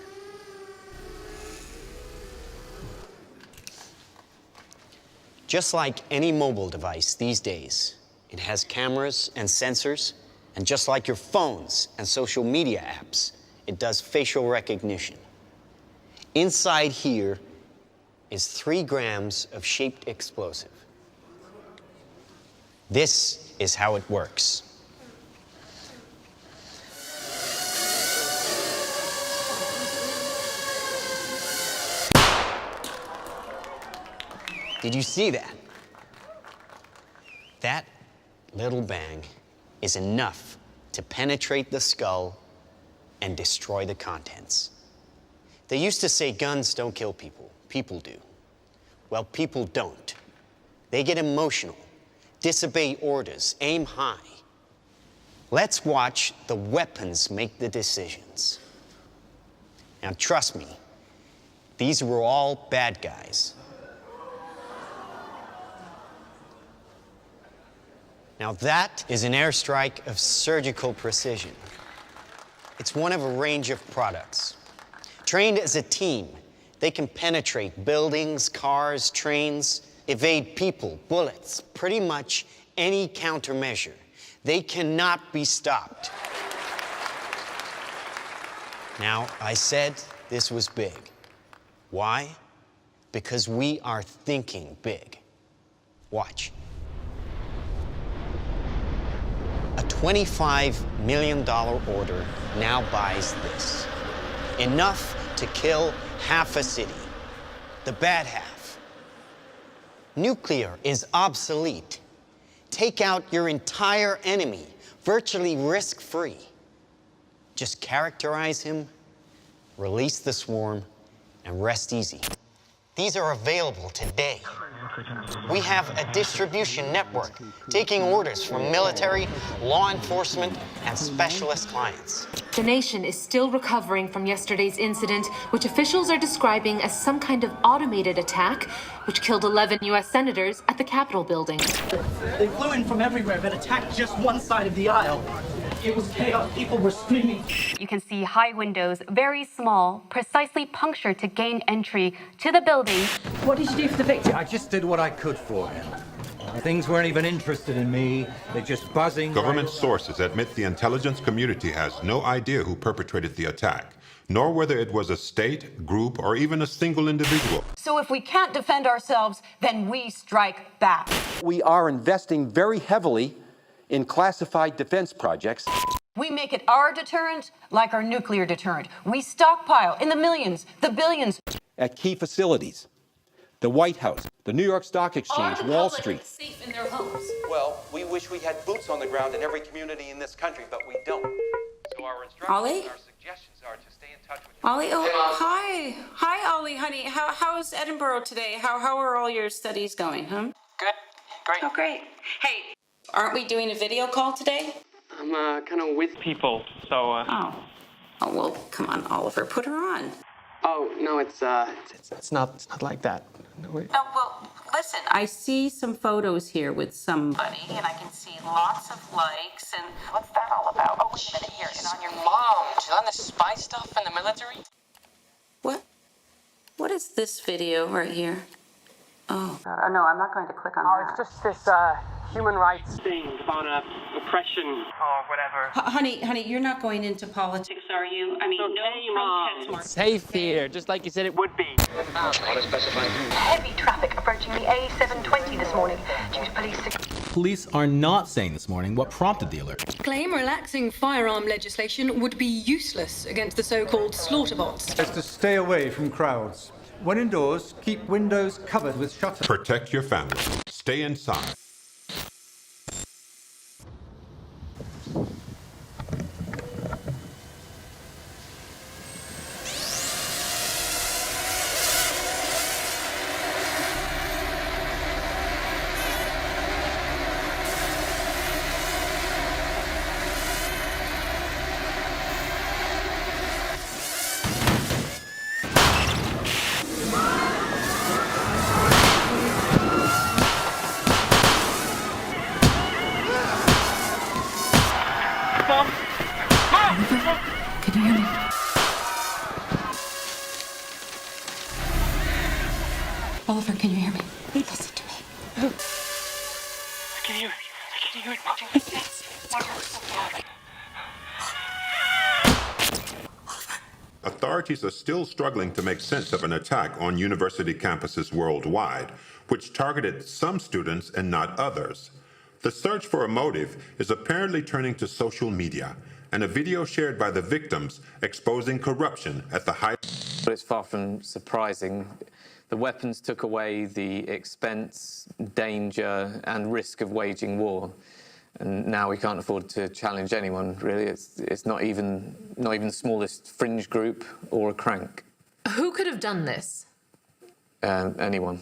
Just like any mobile device these days, it has cameras and sensors, and just like your phones and social media apps, it does facial recognition. Inside here is 3 grams of shaped explosive. This is how it works. Did you see that? That little bang is enough to penetrate the skull and destroy the contents. They used to say guns don't kill people, people do. Well, people don't. They get emotional, disobey orders, aim high. Let's watch the weapons make the decisions. Now, trust me, these were all bad guys. Now that is an airstrike of surgical precision. It's one of a range of products. Trained as a team, they can penetrate buildings, cars, trains, evade people, bullets, pretty much any countermeasure. They cannot be stopped. Now, I said this was big. Why? because we are thinking big. Watch. A $25 million order now buys this. Enough to kill half a city. The bad half. Nuclear is obsolete. Take out your entire enemy, virtually risk-free. Just characterize him, release the swarm, and rest easy. These are available today. We have a distribution network taking orders from military, law enforcement, and specialist clients. The nation is still recovering from yesterday's incident, which officials are describing as some kind of automated attack, which killed 11 U.S. senators at the Capitol building. They flew in from everywhere but attacked just one side of the aisle. It was chaos. People were screaming. You can see high windows, very small, precisely punctured to gain entry to the building. What did you do for the victim? I just did what I could for him. Things weren't even interested in me. They're just buzzing. Government sources admit the intelligence community has no idea who perpetrated the attack, nor whether it was a state, group, or even a single individual. So if we can't defend ourselves, then we strike back. We are investing very heavily in classified defense projects. We make it our deterrent like our nuclear deterrent. We stockpile in the millions, the billions. At key facilities, the White House, the New York Stock Exchange, Wall Street. Safe in their homes. Well, we wish we had boots on the ground in every community in this country, but we don't. So our instructions Ollie? and our suggestions are to stay in touch with Ollie, oh, hi. Hi, Ollie, honey. How's Edinburgh today? How are all your studies going, huh? Good. Great. Oh, great. Hey, aren't we doing a video call today? I'm kind of with people, so... Oh, well, come on, Oliver, put her on. Oh, no, it's not like that. No, wait. Oh, well, listen, I see some photos here with somebody, and I can see lots of likes, and what's that all about? Oh, wait a minute, here, and on your... Mom, she's on this spy stuff in the military? What is this video right here? Oh, no, I'm not going to click on that. It's just this, human rights thing about oppression or whatever. Honey, you're not going into politics, are you? I mean, okay, no Mom. protest march. Safe here, just like you said it would be. Heavy traffic approaching the A720 this morning due to police... Police are not saying this morning what prompted the alert. Claim relaxing firearm legislation would be useless against the so-called slaughter bots. Is to stay away from crowds. When indoors, keep windows covered with shutters. Protect your family. Stay inside. Can you hear me? Oliver, can you hear me? Listen to me. I can hear it, Mom. Authorities are still struggling to make sense of an attack on university campuses worldwide, which targeted some students and not others. The search for a motive is apparently turning to social media, and a video shared by the victims exposing corruption at the height. But it's far from surprising. The weapons took away the expense, danger, and risk of waging war. And now we can't afford to challenge anyone, really. It's not even the smallest fringe group or a crank. Who could have done this? Anyone.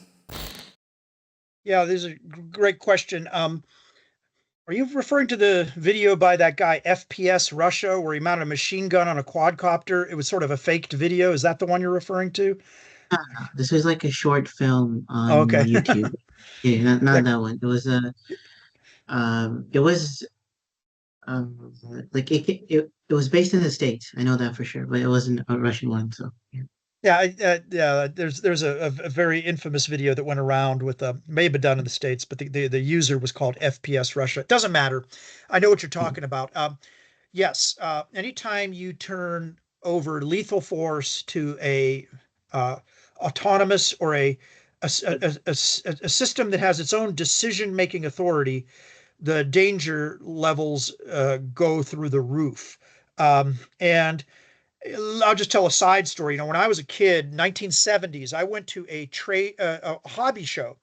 Yeah, this is a great question. Are you referring to the video by that guy, FPS Russia, where he mounted a machine gun on a quadcopter? It was sort of a faked video. Is that the one you're referring to? This was like a short film on YouTube. Yeah, not that one. It was it was based in the States. I know that for sure, but it wasn't a Russian one. So yeah. Yeah, there's a very infamous video that went around with may have been done in the States, but the user was called FPS Russia. It doesn't matter. I know what you're talking about. Yes, anytime you turn over lethal force to a autonomous or a system that has its own decision-making authority, the danger levels go through the roof. And I'll just tell a side story. When I was a kid, 1970s, I went to a hobby show,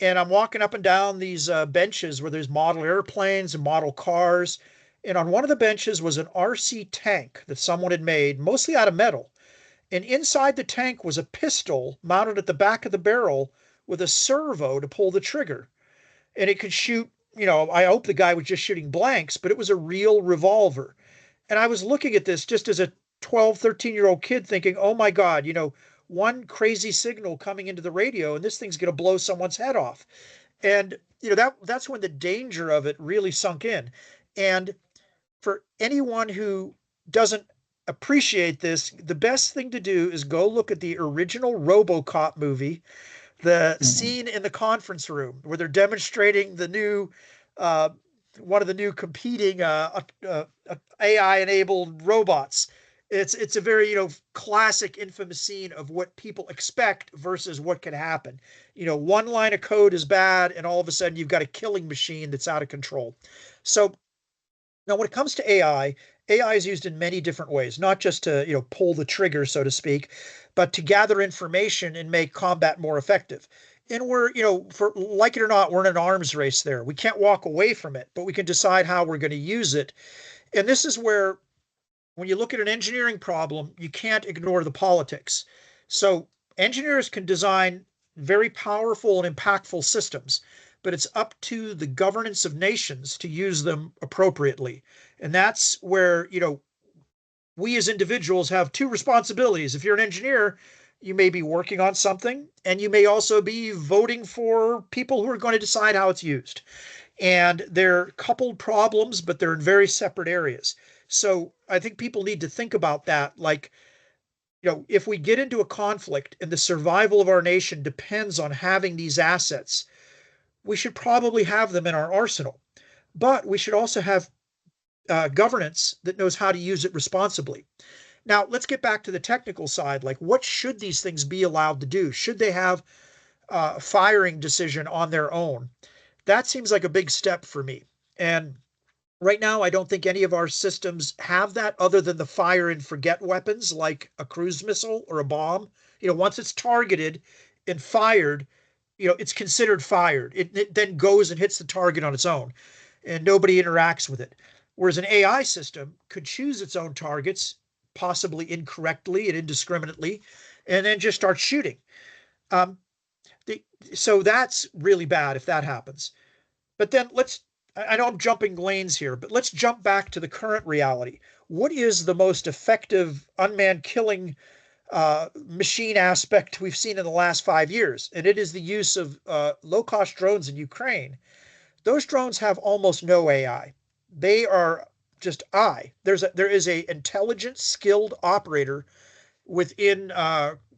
and I'm walking up and down these benches where there's model airplanes and model cars. And on one of the benches was an RC tank that someone had made, mostly out of metal. And inside the tank was a pistol mounted at the back of the barrel with a servo to pull the trigger. And it could shoot, I hope the guy was just shooting blanks, but it was a real revolver. And I was looking at this just as a 12, 13-year-old kid thinking, oh my God, one crazy signal coming into the radio and this thing's going to blow someone's head off. And, that's when the danger of it really sunk in. And for anyone who doesn't appreciate this, the best thing to do is go look at the original RoboCop movie, the scene in the conference room where they're demonstrating the new, one of the new competing AI-enabled robots. It's a very, classic, infamous scene of what people expect versus what can happen. One line of code is bad, and all of a sudden you've got a killing machine that's out of control. So now when it comes to AI is used in many different ways, not just to, pull the trigger, so to speak, but to gather information and make combat more effective. And we're, for like it or not, we're in an arms race there. We can't walk away from it, but we can decide how we're going to use it. And this is where, when you look at an engineering problem, you can't ignore the politics. So engineers can design very powerful and impactful systems, but it's up to the governance of nations to use them appropriately. And that's where, we as individuals have two responsibilities. If you're an engineer, you may be working on something, and you may also be voting for people who are going to decide how it's used. And they're coupled problems, but they're in very separate areas. So I think people need to think about that. Like, if we get into a conflict and the survival of our nation depends on having these assets, we should probably have them in our arsenal. But we should also have governance that knows how to use it responsibly. Now, let's get back to the technical side. Like, what should these things be allowed to do? Should they have a firing decision on their own? That seems like a big step for me. And right now, I don't think any of our systems have that other than the fire and forget weapons like a cruise missile or a bomb. Once it's targeted and fired, it's considered fired. It then goes and hits the target on its own, and nobody interacts with it. Whereas an AI system could choose its own targets, possibly incorrectly and indiscriminately, and then just start shooting. So that's really bad if that happens. But then I know I'm jumping lanes here, but let's jump back to the current reality. What is the most effective unmanned killing machine aspect we've seen in the last 5 years? And it is the use of low-cost drones in Ukraine. Those drones have almost no AI. They are just there is a intelligent, skilled operator within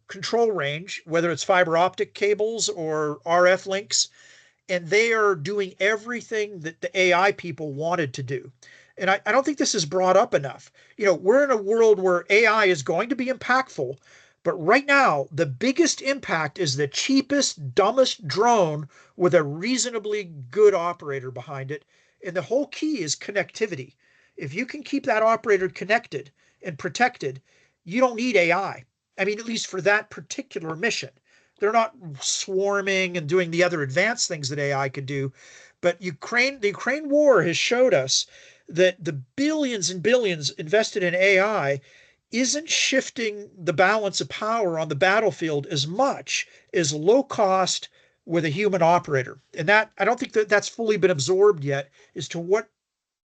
control range, whether it's fiber optic cables or RF links, and they are doing everything that the AI people wanted to do. And I don't think this is brought up enough. We're in a world where AI is going to be impactful, but right now, the biggest impact is the cheapest, dumbest drone with a reasonably good operator behind it. And the whole key is connectivity. If you can keep that operator connected and protected, you don't need AI. I mean, at least for that particular mission. They're not swarming and doing the other advanced things that AI could do. But the Ukraine war has showed us that the billions and billions invested in AI isn't shifting the balance of power on the battlefield as much as low cost with a human operator. And that, I don't think that's fully been absorbed yet as to what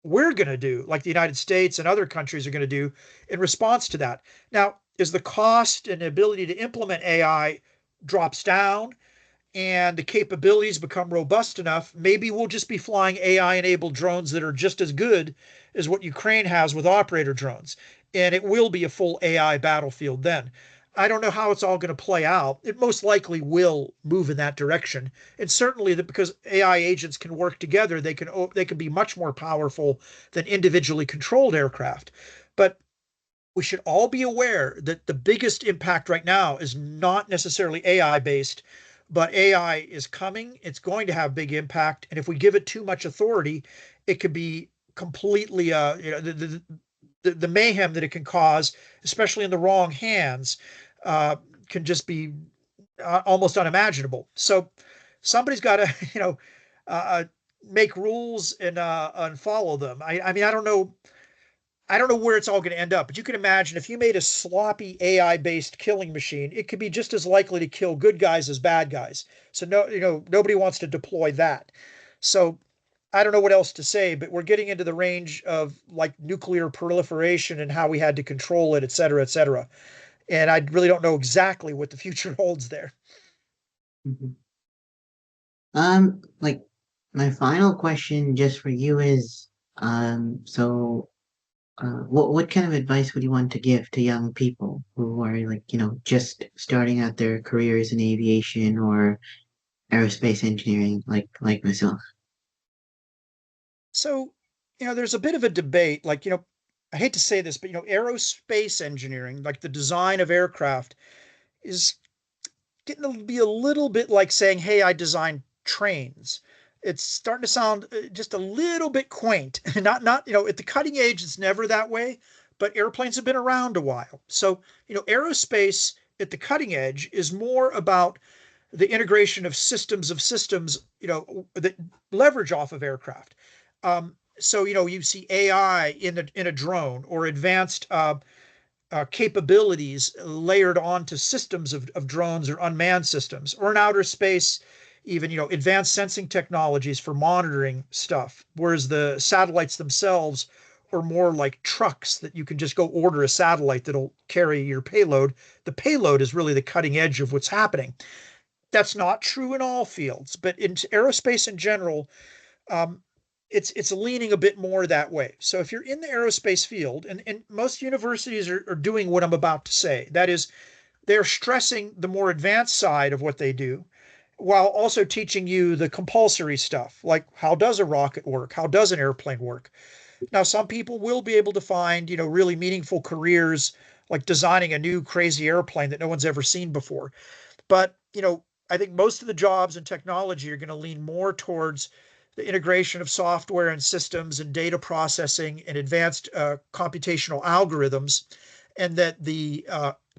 we're going to do, like the United States and other countries are going to do in response to that. Now, as the cost and ability to implement AI drops down and the capabilities become robust enough, maybe we'll just be flying AI-enabled drones that are just as good as what Ukraine has with operator drones. And it will be a full AI battlefield then. I don't know how it's all going to play out. It most likely will move in that direction. And certainly that because AI agents can work together, they can be much more powerful than individually controlled aircraft. But we should all be aware that the biggest impact right now is not necessarily AI based, but AI is coming. It's going to have big impact. And if we give it too much authority, it could be completely, the mayhem that it can cause, especially in the wrong hands, can just be almost unimaginable. So somebody's got to, uh, make rules and follow them. I mean, I don't know where it's all going to end up, but you can imagine if you made a sloppy AI based killing machine, it could be just as likely to kill good guys as bad guys. So nobody wants to deploy that. So I don't know what else to say, but we're getting into the range of like nuclear proliferation and how we had to control it, et cetera, et cetera. And I really don't know exactly what the future holds there. Mhm. Like my final question just for you is, what kind of advice would you want to give to young people who are like, just starting out their careers in aviation or aerospace engineering, like myself? So, there's a bit of a debate. Like, I hate to say this, but, aerospace engineering, like the design of aircraft, is getting to be a little bit like saying, hey, I designed trains. It's starting to sound just a little bit quaint. Not, at the cutting edge, it's never that way, but airplanes have been around a while. So, aerospace at the cutting edge is more about the integration of systems, that leverage off of aircraft. So, you see AI in a drone or advanced capabilities layered onto systems of drones or unmanned systems, or in outer space, even advanced sensing technologies for monitoring stuff. Whereas the satellites themselves are more like trucks that you can just go order a satellite that'll carry your payload. The payload is really the cutting edge of what's happening. That's not true in all fields, but in aerospace in general, um, it's leaning a bit more that way. So if you're in the aerospace field, and most universities are doing what I'm about to say, that is, they're stressing the more advanced side of what they do, while also teaching you the compulsory stuff, like how does a rocket work? How does an airplane work? Now, some people will be able to find, really meaningful careers, like designing a new crazy airplane that no one's ever seen before. But, I think most of the jobs in technology are going to lean more towards the integration of software and systems and data processing and advanced computational algorithms, and that the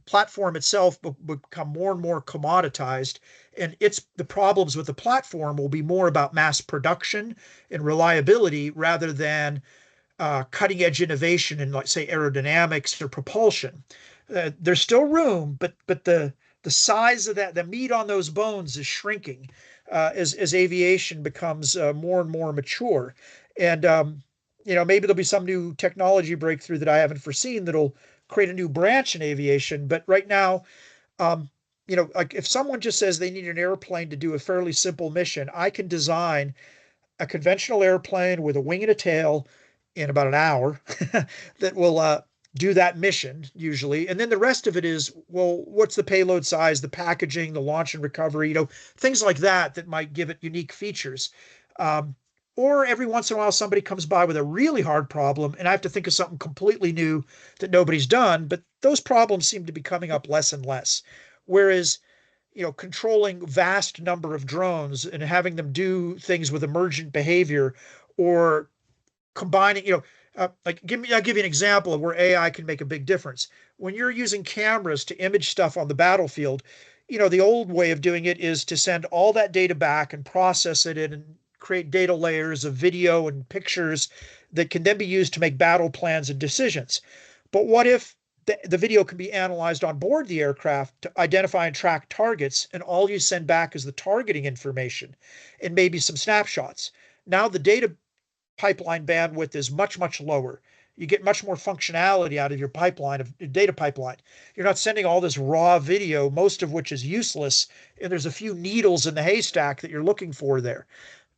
platform itself will become more and more commoditized. And the problems with the platform will be more about mass production and reliability rather than cutting edge innovation in, like, say, aerodynamics or propulsion. There's still room, but the size of the meat on those bones is shrinking as aviation becomes more and more mature. And maybe there'll be some new technology breakthrough that I haven't foreseen that'll create a new branch in aviation. But right now, um, like if someone just says they need an airplane to do a fairly simple mission, I can design a conventional airplane with a wing and a tail in about an hour that will do that mission usually. And then the rest of it is, well, what's the payload size, the packaging, the launch and recovery, things like that might give it unique features. Um, or every once in a while, somebody comes by with a really hard problem, and I have to think of something completely new that nobody's done. But those problems seem to be coming up less and less. Whereas controlling vast number of drones and having them do things with emergent behavior, or combining, I'll give you an example of where AI can make a big difference. When you're using cameras to image stuff on the battlefield, the old way of doing it is to send all that data back and process it and create data layers of video and pictures that can then be used to make battle plans and decisions. But what if the video can be analyzed on board the aircraft to identify and track targets, and all you send back is the targeting information and maybe some snapshots? Now the data pipeline bandwidth is much, much lower. You get much more functionality out of your pipeline, of data pipeline. You're not sending all this raw video, most of which is useless, and there's a few needles in the haystack that you're looking for there.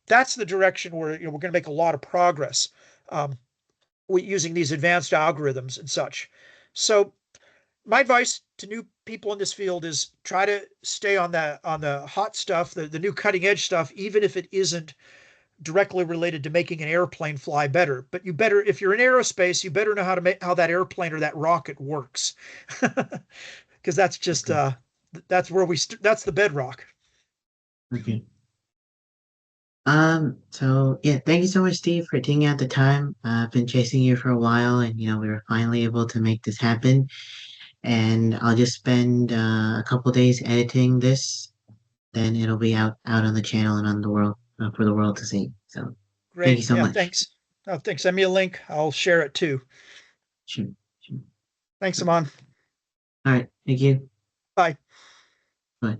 That's the direction where we're going to make a lot of progress um, using these advanced algorithms and such. So my advice to new people in this field is try to stay on the hot stuff, the new cutting edge stuff, even if it isn't directly related to making an airplane fly better. But you better, if you're in aerospace, you better know how to make how that airplane or that rocket works, because that's just that's where that's the bedrock. Okay. So yeah, thank you so much, Steve, for taking out the time. I've been chasing you for a while, and we were finally able to make this happen. And I'll just spend a couple days editing this, then it'll be out on the channel and on the world for the world to see. So thank you Great. so Yeah. much. Thanks. Thanks. Send me a link. I'll share it too. Sure. Thanks, Amon. All right. Thank you. Bye. Bye.